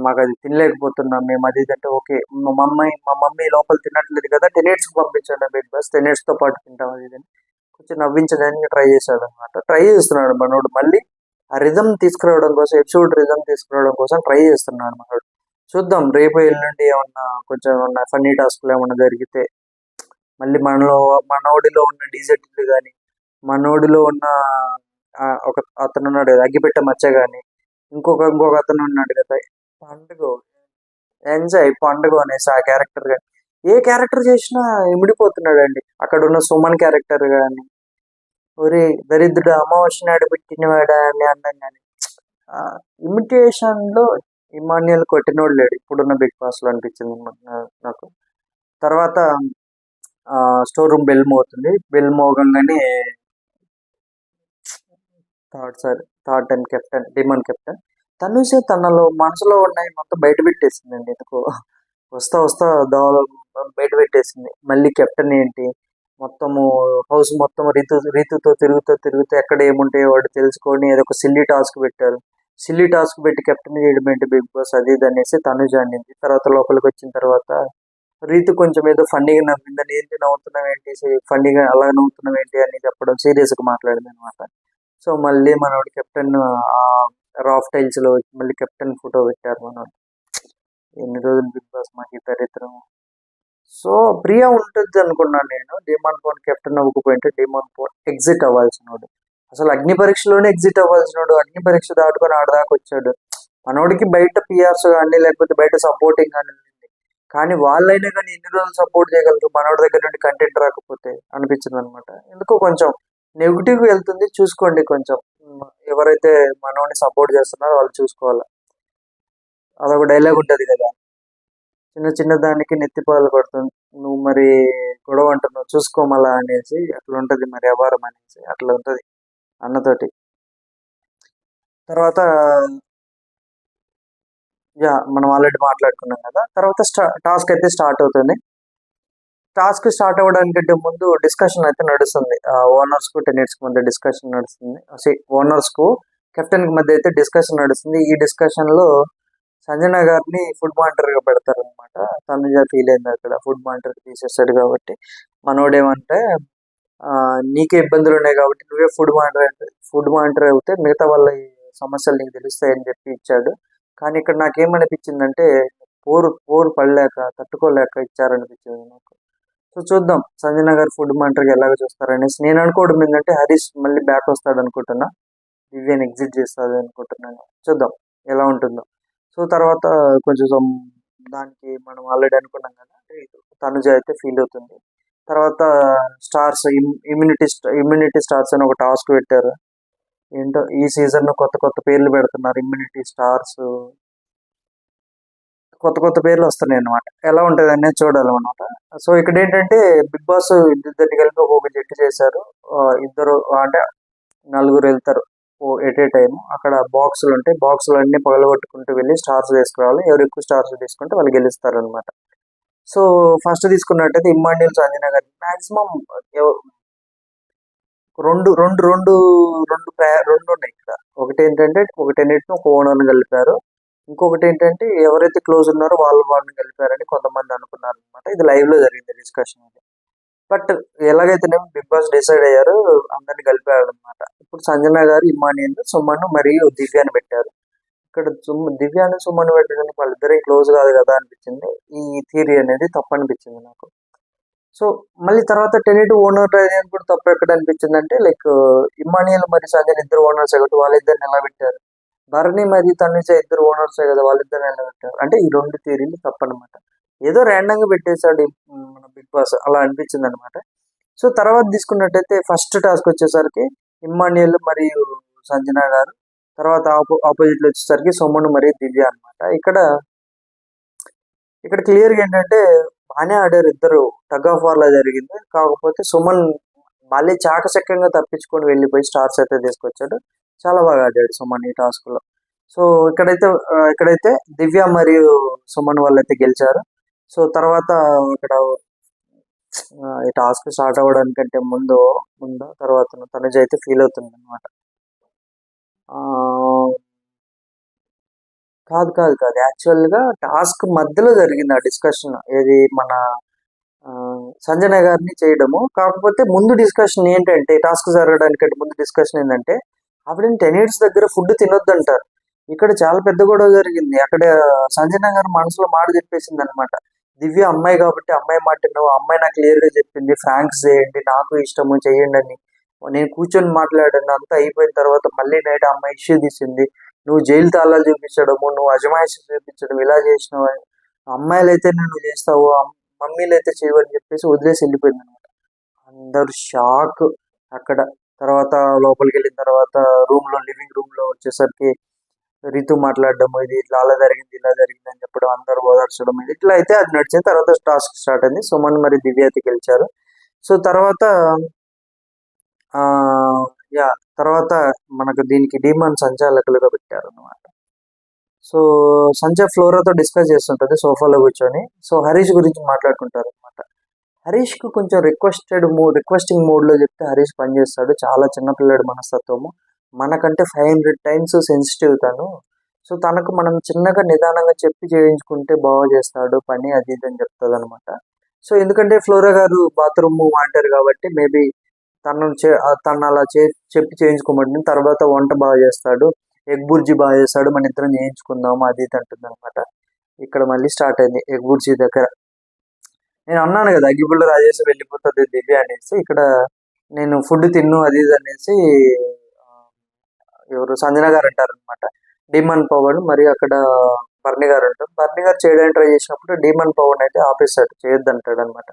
మాకు అది తినలేకపోతున్నాం మేము అది అంటే. ఓకే మా మమ్మీ లోపల తినట్లేదు కదా, టెనెట్స్కి పంపించండి బిగ్ బాస్, టెనెట్స్తో పాటు తింటాం అది అని కొంచెం నవ్వించడానికి ట్రై చేశాడు అనమాట. ట్రై చేస్తున్నాడు మనోడు, మళ్ళీ ఆ రిజం తీసుకురావడం కోసం, ఎపిసోడ్ రిజం తీసుకురావడం కోసం ట్రై చేస్తున్నాడు మనోడు. చూద్దాం రేపు ఎల్లుండి ఏమన్నా కొంచెం ఏమన్నా ఫన్నీ టాస్క్లు ఏమన్నా జరిగితే, మళ్ళీ మనోడిలో ఉన్న డీజెట్లు కానీ, మనోడిలో ఉన్న ఒక అతను ఉన్నాడు కదా అగ్గిపెట్ట మచ్చ కానీ, ఇంకొక అతను ఉన్నాడు కదా పండుగ అనేసి ఆ క్యారెక్టర్ కానీ, ఏ క్యారెక్టర్ చేసినా ఇమిడిపోతున్నాడు అండి. అక్కడ ఉన్న సుమన్ క్యారెక్టర్ కానీ, ఒరే దరిద్రుడు అమావాస్య నాడు పెట్టినవాడా అని అన్నాం కానీ, ఇమిటేషన్ లో ఇమాన్యుల్ కొట్టినోడు లేడు ఇప్పుడున్న బిగ్ బాస్ లో అనిపించింది నాకు. తర్వాత స్టోర్ రూమ్ బెల్ మోగుతుంది. బెల్ మోగంగానే third time captain demon captain Tanuja తనలో మనసులో ఉన్నాయి మొత్తం బయట పెట్టేసిందండి. ఎందుకు వస్తా వస్తా దోవలో బయట పెట్టేసింది. మళ్ళీ కెప్టెన్ ఏంటి మొత్తము హౌస్ మొత్తం రీతుతో తిరుగుతూ ఎక్కడ ఏముంటాయో వాడు తెలుసుకొని ఏదో ఒక సిల్లీ టాస్క్ పెట్టారు. సిల్లీ టాస్క్ పెట్టి కెప్టెన్ చేయడం ఏంటి బిగ్ బాస్ అది ఇది అనేసి తనుజ అనింది. తర్వాత లోపలికి వచ్చిన తర్వాత రీతు కొంచెం ఏదో ఫన్నీగా నవ్విందని, ఏంటి నవ్వుతున్నావు ఏంటి, ఫన్నీగా అలా నవ్వుతున్నావు ఏంటి అని చెప్పడం, సీరియస్గా మాట్లాడింది అనమాట. సో మళ్ళీ మనోడు కెప్టెన్ ఆ రాఫ్ టైల్స్ లో మళ్ళీ కెప్టెన్ ఫోటో పెట్టారు మనోడు. ఎన్ని రోజులు బిగ్ బాస్ మాకు దరిద్రం. సో ప్రియా ఉంటుంది అనుకున్నాను నేను. డిమాండ్ పోన్ కెప్టెన్ అవ్వకపోయింటే డిమాండ్ పోన్ ఎగ్జిట్ అవ్వాల్సినోడు. అసలు అగ్ని పరీక్షలోనే ఎగ్జిట్ అవ్వాల్సినోడు అగ్ని పరీక్ష దాటుకొని ఆడదాకా వచ్చాడు. మనోడికి బయట పిఆర్స్ కానీ లేకపోతే బయట సపోర్టింగ్ కానీ ఉంది. కానీ వాళ్ళైనా కానీ ఎన్ని రోజులు సపోర్ట్ చేయగలరు మనోడి దగ్గర నుండి కంటెంట్ రాకపోతే అనిపించింది అనమాట. ఎందుకో కొంచెం నెగిటివ్ వెళ్తుంది. చూసుకోండి కొంచెం. ఎవరైతే మనోడిని సపోర్ట్ చేస్తున్నారో వాళ్ళు చూసుకోవాలి. అదొక డైలాగ్ ఉంటుంది కదా, చిన్న చిన్న దానికి నెత్తిపాలు పడుతుంది, నువ్వు మరి గొడవ అంటున్నావు చూసుకోమలా అనేసి అట్లా ఉంటుంది మరి వ్యవహారం అనేసి అట్లా ఉంటుంది అన్నతోటి. తర్వాత మనం ఆల్రెడీ మాట్లాడుకున్నాం కదా. తర్వాత టాస్క్ అయితే స్టార్ట్ అవుతుంది. టాస్క్ స్టార్ట్ అవ్వడానికంటే ముందు డిస్కషన్ అయితే నడుస్తుంది. ఓనర్స్ కు టెనెట్స్ కు మధ్య డిస్కషన్ నడుస్తుంది. ఓనర్స్ కు కెప్టెన్ కి మధ్య అయితే డిస్కషన్ నడుస్తుంది. ఈ డిస్కషన్ లో సంజన గారిని ఫుడ్ మానిటర్ గా పెడతారు అనమాట. తనుజ ఫీల్ అయింది అక్కడ ఫుడ్ మానిటర్ తీసేస్తాడు కాబట్టి. మనోడేమంటే నీకే ఇబ్బందులు ఉన్నాయి కాబట్టి నువ్వే ఫుడ్ మానిటర్ అయితే మిగతా వాళ్ళ ఈ సమస్యలు నీకు తెలుస్తాయని చెప్పి ఇచ్చాడు. కానీ ఇక్కడ నాకేమనిపించిందంటే పోరు పడలేక తట్టుకోలేక ఇచ్చారనిపించింది నాకు. సో చూద్దాం సంజన గారు ఫుడ్ మానిటర్గా ఎలాగ చూస్తారనేసి నేను అనుకోవడం ఏంటంటే హరీష్ మళ్ళీ బ్యాక్ వస్తాడు అనుకుంటున్నా, దివ్యాని ఎగ్జిట్ చేస్తుంది అనుకుంటున్నాను. చూద్దాం ఎలా ఉంటుందో. సో తర్వాత కొంచెం దానికి మనం ఆల్రెడీ అనుకున్నాం కదా, తనుజ అయితే ఫీల్ అవుతుంది. తర్వాత స్టార్స్ ఇమ్యూనిటీ స్టార్స్ అని ఒక టాస్క్ పెట్టారు. ఏంటో ఈ సీజన్ కొత్త కొత్త పేర్లు పెడుతున్నారు. ఇమ్యూనిటీ స్టార్స్ కొత్త కొత్త పేర్లు వస్తున్నాయి అనమాట. ఎలా ఉంటుంది అనేది చూడాలన్నమాట. సో ఇక్కడ ఏంటంటే బిగ్ బాస్ ఇద్దరిని కలిపి ఒక్కొక్క జట్టు చేశారు. ఇద్దరు అంటే నలుగురు వెళ్తారు ఎట్ ఏ టైం. అక్కడ బాక్సులు ఉంటాయి. బాక్సులు అన్ని పగలగొట్టుకుంటూ వెళ్ళి స్టార్స్ తీసుకురావాలి. ఎవరు ఎక్కువ స్టార్స్ తీసుకుంటే వాళ్ళు గెలుస్తారు అనమాట. సో ఫస్ట్ తీసుకున్నట్టయితే ఇమ్మాన్యుల్ సంజన గారి మాక్సిమం రెండు రెండు రెండు రెండు రెండు ఉన్నాయి ఇక్కడ. ఒకటి ఏంటంటే ఒకటన్నిటిని ఒక ఓనర్ని కలిపారు. ఇంకొకటి ఏంటంటే ఎవరైతే క్లోజ్ ఉన్నారో వాళ్ళని కలిపారని కొంతమంది అనుకున్నారు అనమాట. ఇది లైవ్ లో జరిగింది డిస్కషన్ అది. బట్ ఎలాగైతేనేమో బిగ్ బాస్ డిసైడ్ అయ్యారు, అందరిని కలిపారు అనమాట. ఇప్పుడు సంజన గారు ఇమ్మానియన్ సుమన్ మరియు దివ్యాని పెట్టారు. ఇక్కడ దివ్యాని సుమన్ పెట్టడానికి వాళ్ళిద్దరే క్లోజ్ కాదు కదా అనిపించింది. ఈ థియరీ అనేది తప్పు అనిపించింది నాకు. సో మళ్ళీ తర్వాత టెనెట్ ఓనర్ అనేది కూడా తప్పు ఎక్కడ అనిపించింది అంటే లైక్ ఇమ్మానియల్ మరి సంజన ఇద్దరు ఓనర్స్ కాబట్టి వాళ్ళిద్దరిని ఎలా పెట్టారు. భరణి మరి తనుజ ఇద్దరు ఓనర్సే కదా, వాళ్ళిద్దరిని ఎలా పెట్టారు అంటే ఈ రెండు థియరీలు తప్పనమాట. ఏదో ర్యాండమ్ గా పెట్టేశాడు మన బిగ్ బాస్ అలా అనిపించింది అనమాట. సో తర్వాత తీసుకున్నట్టయితే ఫస్ట్ టాస్క్ వచ్చేసరికి ఇమ్మాన్యుయల్ మరియు సంజన గారు, తర్వాత ఆపోజిట్ లో వచ్చేసరికి సోమన్ మరియు దివ్య అనమాట. ఇక్కడ క్లియర్గా ఏంటంటే బాగానే ఆడారు ఇద్దరు, టగ్ ఆఫ్ వార్ లా జరిగింది. కాకపోతే సుమన్ మళ్ళీ చాకచక్యంగా తప్పించుకొని వెళ్ళిపోయి స్టార్స్ అయితే తీసుకొచ్చాడు. చాలా బాగా ఆడాడు సుమన్ ఈ టాస్క్ లో. సో ఇక్కడైతే దివ్య మరియు సుమన్ వాళ్ళు అయితే గెలిచారు. సో తర్వాత ఇక్కడ ఈ టాస్క్ స్టార్ట్ అవ్వడానికంటే ముందు తర్వాత తనుజ అయితే ఫీల్ అవుతుంది అనమాట. కాదు యాక్చువల్గా టాస్క్ మధ్యలో జరిగింది ఆ డిస్కషన్. ఏది మన సంజన గారిని చేయడము. కాకపోతే ముందు డిస్కషన్ ఏంటంటే టాస్క్ జరగడానికంటే ముందు డిస్కషన్ ఏంటంటే ఆవిడ 10 years దగ్గర ఫుడ్ తినొద్దు అంటారు. ఇక్కడ చాలా పెద్ద గొడవ జరిగింది. అక్కడ సంజన గారు మనసులో మాట చెప్పేసింది అనమాట. దివ్య అమ్మాయి కాబట్టి అమ్మాయి మాట నువ్వు అమ్మాయి నాకు క్లియర్ గా చెప్పింది ఫ్రాంక్స్ చేయండి నాకు ఇష్టము చెయ్యండి అని. నేను కూర్చొని మాట్లాడాను. అంతా అయిపోయిన తర్వాత మళ్ళీ నైట్ అమ్మాయి ఇష్యూ తీసింది. నువ్వు జైలు తాళాలు చూపించడము, నువ్వు అజమాయిషి చూపించడం ఇలా చేసినావు, అమ్మాయిలు అయితే నువ్వు చేస్తావు మమ్మీలు అయితే చేయవని చెప్పేసి వదిలేసి వెళ్ళిపోయింది అనమాట. అందరు షాక్ అక్కడ. తర్వాత లోపలికి వెళ్ళిన తర్వాత లివింగ్ రూమ్ లో వచ్చేసరికి రితు మాట్లాడడం, ఇది ఇట్లా అలా జరిగింది ఇలా జరిగింది అని చెప్పడం, అందరూ ఓదార్చడం, ఇట్లా అయితే అది నడిచిన తర్వాత టాస్క్ స్టార్ట్ అయింది. సుమన్ మరి దివ్యతి గెలిచారు. సో తర్వాత ఆ యా తర్వాత మనకు దీనికి డీమాన్ సంచాలకులుగా పెట్టారు అనమాట. సో సంజయ్ ఫ్లోరాతో డిస్కస్ చేస్తుంటది సోఫాలో కూర్చొని. సో హరీష్ గురించి మాట్లాడుకుంటారు అనమాట. హరీష్ కు కొంచెం రిక్వెస్టింగ్ మోడ్ లో చెప్తే హరీష్ పనిచేస్తాడు. చాలా చిన్నపిల్లాడు మనస్తత్వము, మనకంటే 500 టైమ్స్ సెన్సిటివ్ తను. సో తనకు మనం చిన్నగా నిదానంగా చెప్పి చేయించుకుంటే బాగా చేస్తాడు పని, అది ఇది అని చెప్తుంది అనమాట. సో ఎందుకంటే ఫ్లోరా గారు బాత్రూమ్ వాంటారు కాబట్టి మేబీ తను అలా చెప్పి చేయించుకోమంటుంది. తర్వాత వంట బాగా చేస్తాడు, ఎగ్ బుర్జీ బాగా చేస్తాడు, మన ఇద్దరం చేయించుకుందాము అది ఇది అంటుంది అనమాట. ఇక్కడ మళ్ళీ స్టార్ట్ అయింది ఎగ్ బుర్జీ దగ్గర. నేను అన్నాను కదా అగ్గిపుల్ల రాజేసి వెళ్ళిపోతుంది దివ్య అనేసి. ఇక్కడ నేను ఫుడ్ తిన్ను అది ఇది అనేసి ఆ, ఎవరు సంజన గారు అంటారు అనమాట. డీమన్ పవన్ మరి అక్కడ బర్ని గారు అంటారు. బర్ని గారు చేయడానికి ట్రై చేసినప్పుడు డీమన్ పవన్ అయితే ఆపేస్తాడు, చేయొద్దంటాడు అనమాట.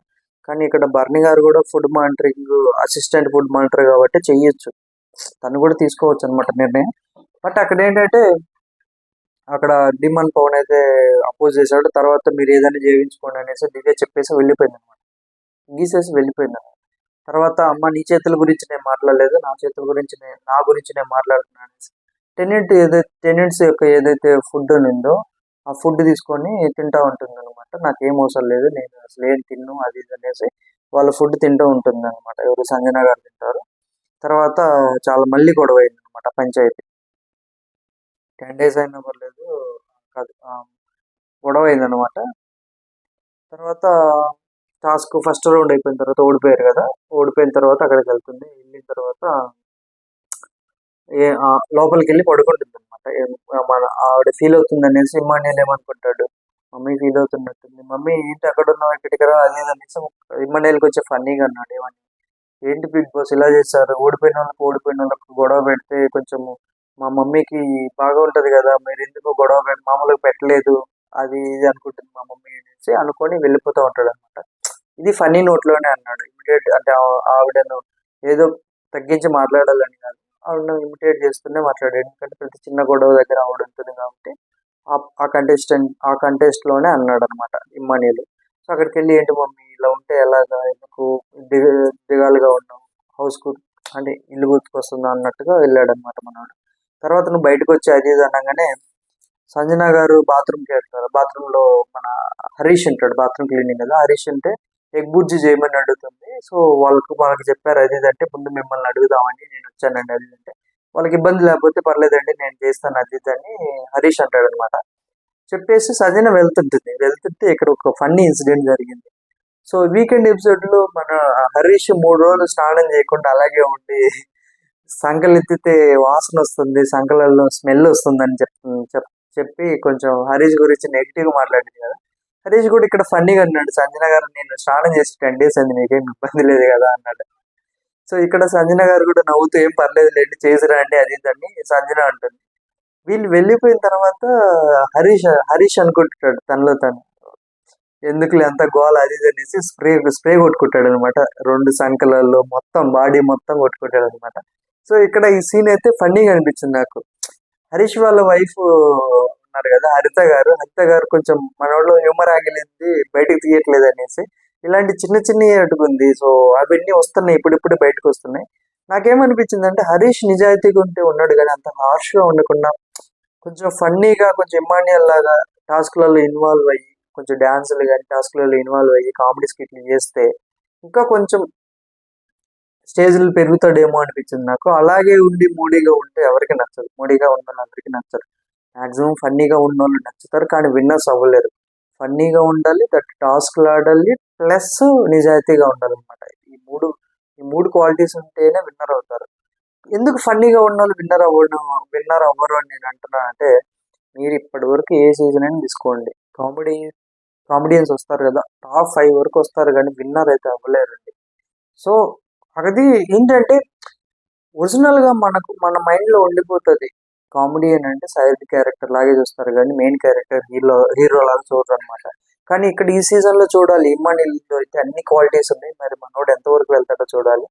కానీ ఇక్కడ బర్ని గారు కూడా food monitoring assistant food monitor కాబట్టి చెయ్యొచ్చు, తను కూడా తీసుకోవచ్చు అనమాట నిర్ణయం. బట్ అక్కడ ఏంటంటే అక్కడ డిమాండ్ పవన్ అయితే అపోజ్ చేశాడు. తర్వాత మీరు ఏదైనా చేయించుకోండి అనేసి దివ్య చెప్పేసి వెళ్ళిపోయింది అనమాట, గీసేసి వెళ్ళిపోయింది అనమాట. తర్వాత అమ్మ నీ చేతుల గురించి నేను మాట్లాడలేదు, నా గురించి నేను మాట్లాడుతున్నాను అనేసి టెనెంట్స్ యొక్క ఏదైతే ఫుడ్ ఉందో ఆ ఫుడ్ తీసుకొని తింటా ఉంటుంది అనమాట. నాకేం అవసరం లేదు, నేను అసలు ఏం తిన్ను అది ఇది అనేసి వాళ్ళ ఫుడ్ తింటూ ఉంటుంది అనమాట. ఎవరు సంజన గారు తింటారు. తర్వాత చాలా మళ్ళీ గొడవ అయింది అనమాట, పంచాయతీ. 10 days అయినా పర్లేదు, కాదు గొడవ అయిందనమాట. తర్వాత టాస్క్ ఫస్ట్ రౌండ్ అయిపోయిన తర్వాత ఓడిపోయారు కదా, ఓడిపోయిన తర్వాత అక్కడికి వెళ్తుంది. వెళ్ళిన తర్వాత లోపలికి వెళ్ళి పడుకుంటుంది అనమాట. మన ఆవిడ ఫీల్ అవుతుంది అనేసి ఇమ్మాన్యుయల్ ఏమనుకుంటాడు, మమ్మీ ఫీల్ అవుతున్నట్టుంది, మమ్మీ ఏంటి అక్కడ ఉన్నావు ఇక్కడికి రా అది ఇది అనేసి ఇమ్మాన్యుయల్ కొంచెం ఫన్నీగా అన్నాడు. ఏమని, ఏంటి బిగ్ బాస్ ఇలా చేశారు, ఓడిపోయిన వాళ్ళకు గొడవ పెడితే కొంచెం మా మమ్మీకి బాగా ఉంటది కదా, మీరు ఎందుకు గొడవ మామూలుగా పెట్టలేదు అది ఇది అనుకుంటుంది మా మమ్మీ అనేసి అనుకొని వెళ్ళిపోతూ ఉంటాడు అనమాట. ఇది ఫన్నీ నోట్లోనే అన్నాడు. ఇమిడియట్ అంటే ఆవిడను ఏదో తగ్గించి మాట్లాడాలని కాదు, ఆవిడను ఇమిటేట్ చేస్తూనే మాట్లాడాడు. ఎందుకంటే ప్రతి చిన్న గొడవ దగ్గర ఆవిడ ఉంటుంది కాబట్టి ఆ కంటెస్ట్ లోనే అన్నాడు అనమాట ఇమ్మానియల్. సో అక్కడికి వెళ్ళి ఏంటి మమ్మీ ఇలా ఉంటే ఎలాగా, ఎందుకు దిగాలుగా ఉన్నావు, హౌస్ కు అంటే ఇల్లు గుర్తుకొస్తుందా అన్నట్టుగా వెళ్ళాడు అనమాట మనవాడు. తర్వాత నువ్వు బయటకు వచ్చి అది ఇది అనగానే సంజన గారు బాత్రూమ్కి వెళ్తారు. బాత్రూమ్ లో మన హరీష్ ఉంటాడు, బాత్రూమ్ క్లీనింగ్ కదా. హరీష్ అంటే ఎగ్ బుర్జీ చేయమని అడుగుతుంది. సో మనకి చెప్పారు అది ఇది అంటే ముందు మిమ్మల్ని అడుగుదామని నేను వచ్చానండి అది ఇది అంటే, వాళ్ళకి ఇబ్బంది లేకపోతే పర్లేదండి నేను చేస్తాను అది ఇది అని హరీష్ అంటాడు అనమాట. చెప్పేసి సంజన వెళ్తుంటే ఇక్కడ ఒక ఫన్నీ ఇన్సిడెంట్ జరిగింది. సో వీకెండ్ ఎపిసోడ్ లో మన హరీష్ 3 రోజులు స్నానం చేయకుండా అలాగే ఉండి సంకలు ఎత్తితే వాసన వస్తుంది, సంకలలో స్మెల్ వస్తుందని చెప్పి కొంచెం హరీష్ గురించి నెగిటివ్ గా మాట్లాడింది కదా. హరీష్ కూడా ఇక్కడ ఫన్నీగా అన్నాడు, సంజన గారు నేను స్నానం చేసి 10 days అయింది, మీకేం ఇబ్బంది లేదు కదా అన్నాడు. సో ఇక్కడ సంజన గారు కూడా నవ్వుతూ ఏం పర్లేదు లేండి చేసిరా అండి అది ఇదని సంజన అంటుంది. వీళ్ళు వెళ్ళిపోయిన తర్వాత హరీష్ అనుకుంటాడు తనలో తను, ఎందుకులే అంత గోల అది ఇది అనేసి స్ప్రే కొట్టుకుంటాడు అనమాట. 2 సంకలలో మొత్తం బాడీ మొత్తం కొట్టుకుంటాడు అనమాట. సో ఇక్కడ ఈ సీన్ అయితే ఫన్నీగా అనిపించింది నాకు. హరీష్ వాళ్ళ వైఫ్ ఉన్నారు కదా హరిత గారు కొంచెం మనోళ్ళు హ్యూమర్ యాంగిల్ ఏంది బయటకు తీయట్లేదు అనేసి ఇలాంటి చిన్న చిన్న అటుకుంది. సో అవన్నీ వస్తున్నాయి, ఇప్పుడిప్పుడు బయటకు వస్తున్నాయి. నాకేమనిపించింది అంటే హరీష్ నిజాయితీగా ఉంటే ఉన్నాడు కానీ అంత హార్ష్ గా ఉండకుండా కొంచెం ఫన్నీగా, కొంచెం ఇమాన్యుయల్ లాగా టాస్క్లలో ఇన్వాల్వ్ అయ్యి, కొంచెం డాన్సులు కానీ టాస్క్లలో ఇన్వాల్వ్ అయ్యి కామెడీ స్కిట్లు చేస్తే ఇంకా కొంచెం స్టేజ్లు పెరుగుతాడేమో అనిపించింది నాకు. అలాగే ఉండి మూడీగా ఉంటే ఎవరికి నచ్చదు, మూడీగా ఉన్న వాళ్ళందరికీ నచ్చరు. మాక్సిమం ఫన్నీగా ఉన్న వాళ్ళు నచ్చుతారు కానీ విన్నర్స్ అవ్వలేరు. ఫన్నీగా ఉండాలి, దట్ టాస్క్లు ఆడాలి, ప్లస్ నిజాయితీగా ఉండాలి అనమాట. ఈ మూడు క్వాలిటీస్ ఉంటేనే విన్నర్ అవుతారు. ఎందుకు ఫన్నీగా ఉన్న వాళ్ళు విన్నర్ అవ్వరు అని నేను అంటున్నాను అంటే, మీరు ఇప్పటి వరకు ఏ సీజన్ అయినా తీసుకోండి, కామెడియన్స్ వస్తారు కదా, టాప్ 5 వరకు వస్తారు కానీ విన్నర్ అయితే అవ్వలేరండి. సో అది ఏంటంటే ఒరిజినల్ గా మన మైండ్ లో ఉండిపోతుంది. కామెడియన్ అంటే సైడ్ క్యారెక్టర్ లాగే చూస్తారు కానీ మెయిన్ క్యారెక్టర్ హీరో లాగా చూడరు అనమాట. కానీ ఇక్కడ ఈ సీజన్ లో చూడాలి, ఇమ్మాన్యుయల్ అయితే అన్ని క్వాలిటీస్ ఉన్నాయి. మరి మనోడు ఎంతవరకు వెళ్తాడో చూడాలి.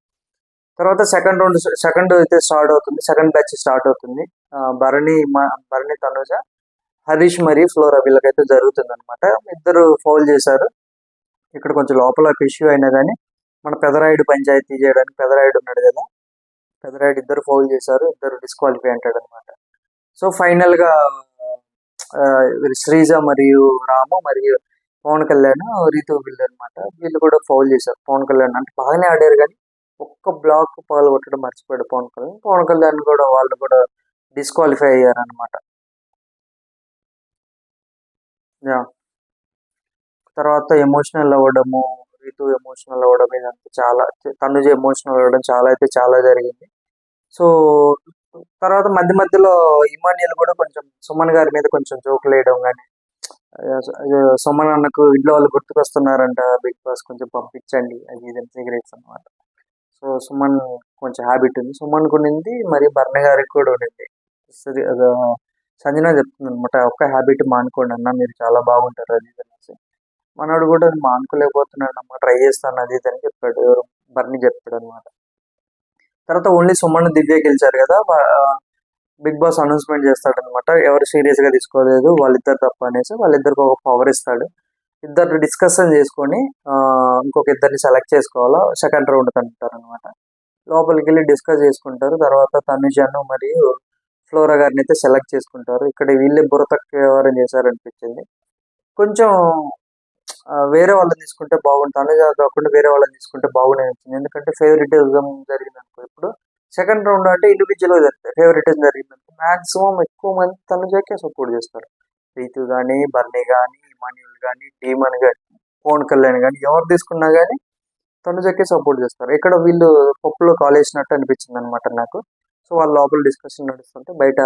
తర్వాత సెకండ్ అయితే స్టార్ట్ అవుతుంది, సెకండ్ బ్యాచ్ స్టార్ట్ అవుతుంది. భరణి తనుజ, హరీష్ మరియు ఫ్లోరా వీళ్ళకైతే జరుగుతుంది అనమాట. ఇద్దరు ఫౌల్ చేశారు. ఇక్కడ కొంచెం లోపల ఇష్యూ అయినా కానీ మన పెదరాయుడు పంచాయతీ చేయడానికి పెదరాయుడు ఉన్నాడు కదా, పెదరాయుడు ఇద్దరు ఫౌల్ చేశారు, ఇద్దరు డిస్క్వాలిఫై అంటాడు అనమాట. సో ఫైనల్ గా శ్రీజ మరియు రాము మరియు పవన్ కళ్యాణ్, రీతు వీళ్ళు అనమాట, వీళ్ళు కూడా ఫౌల్ చేశారు. పవన్ కళ్యాణ్ అంటే బాగానే ఆడారు కానీ ఒక్క బ్లాక్ పాలు కొట్టడం మర్చిపోయాడు పవన్ కళ్యాణ్ కూడా వాళ్ళు కూడా డిస్క్వాలిఫై అయ్యారు అనమాట. తర్వాత ఎమోషనల్ అవ్వడము, రీతు ఎమోషనల్ అవ్వడం, ఇదంతా చాలా, తనుజ ఎమోషనల్ అవ్వడం చాలా జరిగింది. సో తర్వాత మధ్యలో ఇమాన్యుల్ కూడా కొంచెం సుమన్ గారి మీద కొంచెం జోకులు వేయడం కానీ, సుమన్ అన్నకు ఇంట్లో వాళ్ళు గుర్తుకొస్తున్నారంట, బిగ్ బాస్ కొంచెం పంపించండి అది ఇది సిగరెట్స్ అనమాట. సో సుమన్ కొంచెం హ్యాబిట్ ఉంది, సుమన్ ఉండింది, మరి భరణి గారికి కూడా ఉండింది. సంజన చెప్తుంది అనమాట, ఒక్క హ్యాబిట్ మానుకోండి అన్న, మీరు చాలా బాగుంటారు అది ఇది అనేసి. మనోడు కూడా మానుకోలేకపోతున్నాడు అమ్మ, ట్రై చేస్తాను అది ఇది అని చెప్పాడు, ఎవరు భరణి చెప్పాడు అనమాట. తర్వాత ఓన్లీ సుమన్ దివ్య గెలిచారు కదా, బిగ్ బాస్ అనౌన్స్మెంట్ చేస్తాడనమాట, ఎవరు సీరియస్ గా తీసుకోలేదు, వాళ్ళిద్దరు తప్ప అనేసి వాళ్ళిద్దరికి ఒక పవర్ ఇస్తాడు. ఇద్దరు డిస్కషన్ చేసుకొని ఇంకొక ఇద్దరిని సెలెక్ట్ చేసుకోవాలా, సెకండ్ రౌండ్ అంటారు అనమాట. లోపలికి వెళ్ళి డిస్కస్ చేసుకుంటారు. తర్వాత తనుజను మరియు ఫ్లోరా గారిని అయితే సెలెక్ట్ చేసుకుంటారు. ఇక్కడ వీళ్ళే బుర్రతక్క వ్యవహారం చేశారనిపించింది. కొంచెం వేరే వాళ్ళని తీసుకుంటే బాగుంటుంది, తనుజ కాకుండా వేరే వాళ్ళని తీసుకుంటే బాగుండే అనిపించింది. ఎందుకంటే ఫేవరెటిజం జరిగింది అనుకో, ఇప్పుడు సెకండ్ రౌండ్ అంటే ఇండివిజువల్గా జరుగుతాయి. ఫేవరెటిజం జరిగిందంటే మాక్సిమం ఎక్కువ మంది తనుజకే సపోర్ట్ చేస్తారు. రీతు కానీ, బర్నీ కానీ, ఇమాన్యుల్ కానీ, డీమన్ కానీ, పవన్ కళ్యాణ్ కానీ, ఎవరు తీసుకున్నా కానీ తనుజకే సపోర్ట్ చేస్తారు. ఇక్కడ వీళ్ళు పప్పులో కాలేసినట్టు అనిపించింది అనమాట నాకు. సో వాళ్ళ లోపల డిస్కషన్ నడుస్తుంటే బయట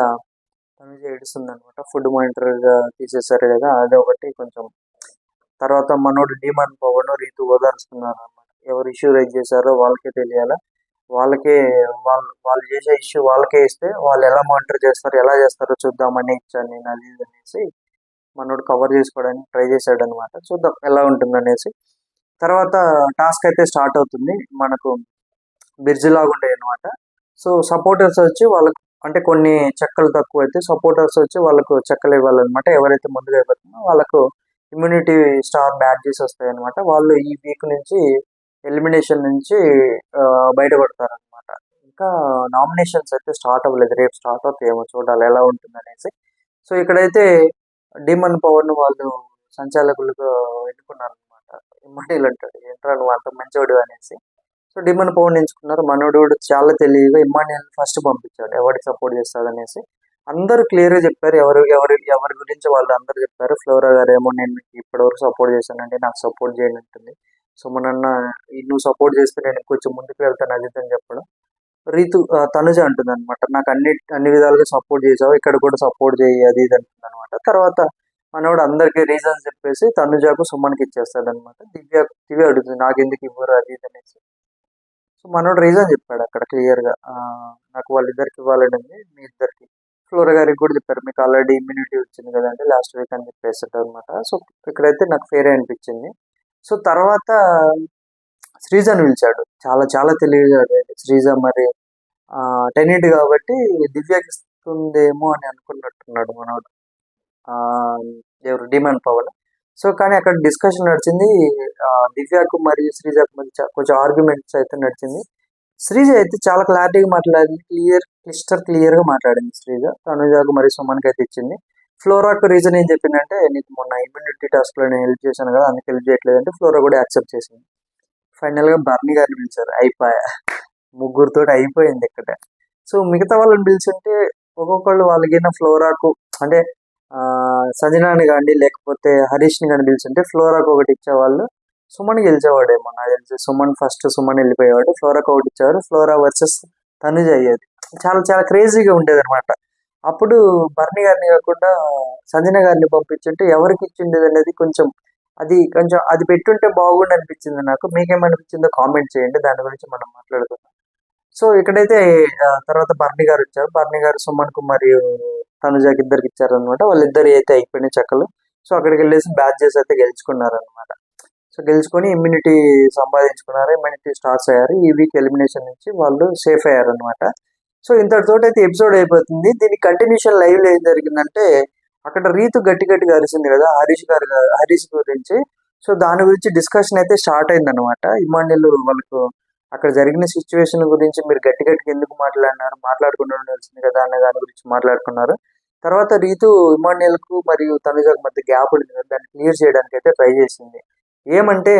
తనుజ ఏడుస్తుంది అనమాట. ఫుడ్ మానిటర్గా తీసేశారు కదా, అది ఒకటి కొంచెం. తర్వాత మనోడు డీమన్ పవన్ రీతు ఓదార్చుకున్నారు అనమాట. ఎవరు ఇష్యూ రైజ్ చేశారో వాళ్ళకే తెలియాలా, వాళ్ళు చేసే ఇష్యూ వాళ్ళకే ఇస్తే వాళ్ళు ఎలా మానిటర్ చేస్తారు, ఎలా చేస్తారో చూద్దామని ఇచ్చాను నేను అది అనేసి మనోడు కవర్ చేసుకోవడానికి ట్రై చేశాడు అనమాట. చూద్దాం ఎలా ఉంటుంది అనేసి. తర్వాత టాస్క్ అయితే స్టార్ట్ అవుతుంది. మనకు బ్రిడ్జ్ లాగా ఉంటాయి అనమాట. సో సపోర్టర్స్ వచ్చి వాళ్ళకు అంటే కొన్ని చెక్కలు తక్కువ అయితే సపోర్టర్స్ వచ్చి వాళ్ళకు చెక్కలు ఇవ్వాలన్నమాట. ఎవరైతే ముందుగా అయిపోతుందో వాళ్ళకు ఇమ్యూనిటీ స్టార్ బ్యాడ్జెస్ వస్తాయి అనమాట. వాళ్ళు ఈ వీక్ నుంచి ఎలిమినేషన్ నుంచి బయటపడతారు అనమాట. ఇంకా నామినేషన్స్ అయితే స్టార్ట్ అవ్వలేదు, రేపు స్టార్ట్ అవుతాయేమో, చూడాలి ఎలా ఉంటుంది అనేసి. సో ఇక్కడైతే డీమన్ పవన్ వాళ్ళు సంచాలకులుగా ఎన్నుకున్నారు అనమాట. ఇమ్మడీలు అంటాడు, ఏంట్రా నువ్వు అంత మంచివాడు అనేసి. సో డీమన్ పవన్ ఎంచుకున్నారు. మనోడు చాలా తెలివిగా ఇమ్మాన్యుల్ ఫస్ట్ పంపించాడు, ఎవరికి సపోర్ట్ చేస్తాడు అనేసి. అందరూ క్లియర్గా చెప్పారు, ఎవరి గురించి వాళ్ళు అందరూ చెప్పారు. ఫ్లోరా గారు ఏమో నేను మీకు ఇప్పటివరకు సపోర్ట్ చేశానంటే నాకు సపోర్ట్ చేయనంటుంది. సుమనన్న నువ్వు సపోర్ట్ చేస్తే నేను కొంచెం ముందుకు వెళ్తాను అది అని చెప్పడం. తనుజ అంటుంది అనమాట, నాకు అన్ని విధాలుగా సపోర్ట్ చేసావు, ఇక్కడ కూడా సపోర్ట్ చేయి అది ఇది అంటుంది అనమాట. తర్వాత మనోడు అందరికీ రీజన్స్ చెప్పేసి తనుజకు సుమన్కి ఇచ్చేస్తాడు అనమాట. దివ్య అడుగుతుంది నాకు ఎందుకు ఇవ్వరు అది ఇది అనేసి. సో మనోడు రీజన్ చెప్పాడు అక్కడ క్లియర్గా, నాకు వాళ్ళిద్దరికి ఇవ్వాలని ఉంది, మీ ఇద్దరికి. ఫ్లోరా గారికి కూడా చెప్పారు, మీకు ఆల్రెడీ ఇమ్యూనిటీ వచ్చింది కదండి లాస్ట్ వీక్ అని చెప్పేసాడు అనమాట. సో ఇక్కడైతే నాకు ఫేర్ అనిపించింది. సో తర్వాత శ్రీజను పిలిచాడు, చాలా తెలివిగా శ్రీజ. మరి టెనెంట్ కాబట్టి దివ్యకి ఇస్తుందేమో అని అనుకున్నట్టున్నాడు మనోడు, ఎవరు డిమాండ్ పవన్. సో కానీ అక్కడ డిస్కషన్ నడిచింది, దివ్యకు మరియు శ్రీజకు మధ్య కొంచెం ఆర్గ్యుమెంట్స్ అయితే నడిచింది. శ్రీజ అయితే చాలా క్లారిటీగా మాట్లాడింది, క్లియర్గా మాట్లాడింది శ్రీజ. తనుజకు మరియు సుమన్కి అయితే ఇచ్చింది. ఫ్లోరాకు రీజన్ ఏం చెప్పిందంటే, నీకు మొన్న ఇమ్యూనిటీ టాస్క్లో నేను హెల్ప్ చేశాను కదా, అందుకు హెల్ప్ చేయట్లేదంటే ఫ్లోరా కూడా యాక్సెప్ట్ చేసింది. ఫైనల్గా బర్నీ గారిని పిలిచారు, ముగ్గురితో అయిపోయింది ఇక్కడ. సో మిగతా వాళ్ళని పిలిచుంటే ఒక్కొక్కళ్ళు వాళ్ళకైనా ఫ్లోరాకు అంటే సంజనాని కానీ లేకపోతే హరీష్ని కానీ పిలిచుంటే ఫ్లోరాకు ఒకటి ఇచ్చేవాళ్ళు, సుమన్ గెలిచేవాడేమో నాకు తెలిసి. సుమన్ వెళ్ళిపోయేవాడు, ఫ్లోరాకు ఒకటి ఇచ్చేవాడు, ఫ్లోరా వర్సెస్ తనుజ అయ్యేది. చాలా క్రేజీగా ఉండేది అనమాట. అప్పుడు బర్నీ గారిని కాకుండా సంజన గారిని పంపించుంటే ఎవరికి ఇచ్చిండేది అనేది కొంచెం అది పెట్టుంటే బాగుండి అనిపించింది నాకు. మీకేమనిపించిందో కామెంట్ చేయండి, దాని గురించి మనం మాట్లాడుకుందాం. సో ఇక్కడైతే తర్వాత బర్నీ గారు వచ్చారు. బర్నీ గారు సుమన్ కు మరియు తనుజాకి ఇద్దరికి ఇచ్చారు అనమాట. వాళ్ళిద్దరు అయితే అయిపోయినాయి చెక్కలు. సో అక్కడికి వెళ్ళేసి బ్యాచెస్ అయితే గెలుచుకున్నారు అనమాట. సో సో గెలుచుకొని ఇమ్యూనిటీ సంపాదించుకున్నారు, ఇమ్యూనిటీ స్టార్ట్స్ అయ్యారు. ఈ వీక్ ఎలిమినేషన్ నుంచి వాళ్ళు సేఫ్ అయ్యారు అనమాట. సో ఇంతటితోటి అయితే ఎపిసోడ్ అయిపోతుంది. దీని కంటిన్యూషన్ లైవ్ లో ఏం జరిగిందంటే అక్కడ రీతు గట్టి గట్టిగా అరిసింది కదా హరీష్ గురించి. సో దాని గురించి డిస్కషన్ అయితే స్టార్ట్ అయింది అనమాట. ఇమాన్యుల్ వాళ్ళకు అక్కడ జరిగిన సిచ్యువేషన్ గురించి మీరు గట్టి గట్టిగా ఎందుకు మాట్లాడుకుంటూ ఉండాల్సింది కదా అనే దాని గురించి మాట్లాడుకున్నారు. తర్వాత రీతు ఇమాన్యుల్ కు మరియు తనుజకు మధ్య గ్యాప్ ఉంది కదా, దాన్ని క్లియర్ చేయడానికి అయితే ట్రై చేసింది. ఏమంటే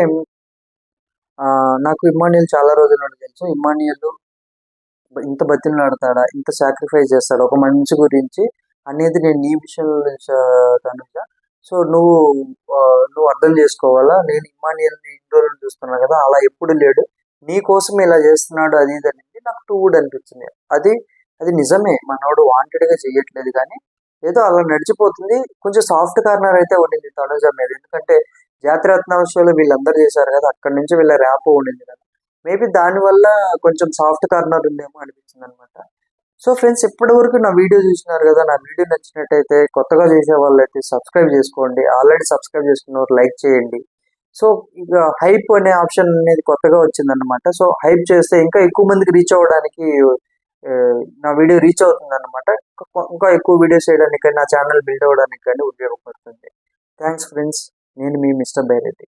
నాకు ఇమాన్యుల్ చాలా రోజుల నుండి తెలుసు. ఇమాన్యుల్ ఇంత బతిమలాడతాడా, ఇంత సాక్రిఫైస్ చేస్తాడు ఒక మనిషి గురించి అనేది నేను నీ విషయంలో తనుజ. సో నువ్వు అర్థం చేసుకోవాలా, నేను ఇమాన్యుల్ని ఇన్ని రోజులు చూస్తున్నాను కదా, అలా ఎప్పుడు లేడు, నీ కోసం ఇలా చేస్తున్నాడు అది ఇది అనేది నాకు టూ వుడ్ అనిపించింది. అది నిజమే, మనోడు వాంటెడ్ గా చేయట్లేదు, కానీ ఏదో అలా నడిచిపోతుంది. కొంచెం సాఫ్ట్ కార్నర్ అయితే ఉండింది తనుజ మీద, ఎందుకంటే జాతిరత్నాంశాలు వీళ్ళందరూ చేశారు కదా, అక్కడి నుంచి వీళ్ళ ర్యాప్ ఉండింది కదా, మేబీ దానివల్ల కొంచెం సాఫ్ట్ కార్నర్ ఉందేమో అనిపించింది అనమాట. సో ఫ్రెండ్స్, ఇప్పటి వరకు నా వీడియో చూసినారు కదా, నా వీడియో నచ్చినట్టయితే కొత్తగా చేసే వాళ్ళు అయితే సబ్స్క్రైబ్ చేసుకోండి, ఆల్రెడీ సబ్స్క్రైబ్ చేసుకున్నవారు లైక్ చేయండి. సో ఇక హైప్ అనే ఆప్షన్ అనేది కొత్తగా వచ్చిందనమాట. సో హైప్ చేస్తే ఇంకా ఎక్కువ మందికి రీచ్ అవ్వడానికి నా వీడియో రీచ్ అవుతుంది అనమాట. ఇంకా ఎక్కువ వీడియోస్ చేయడానికి కానీ, నా ఛానల్ బిల్డ్ అవ్వడానికి కానీ ఉపయోగపడుతుంది. థ్యాంక్స్ ఫ్రెండ్స్, నేను మీ మిస్టర్ బైరెడ్డి.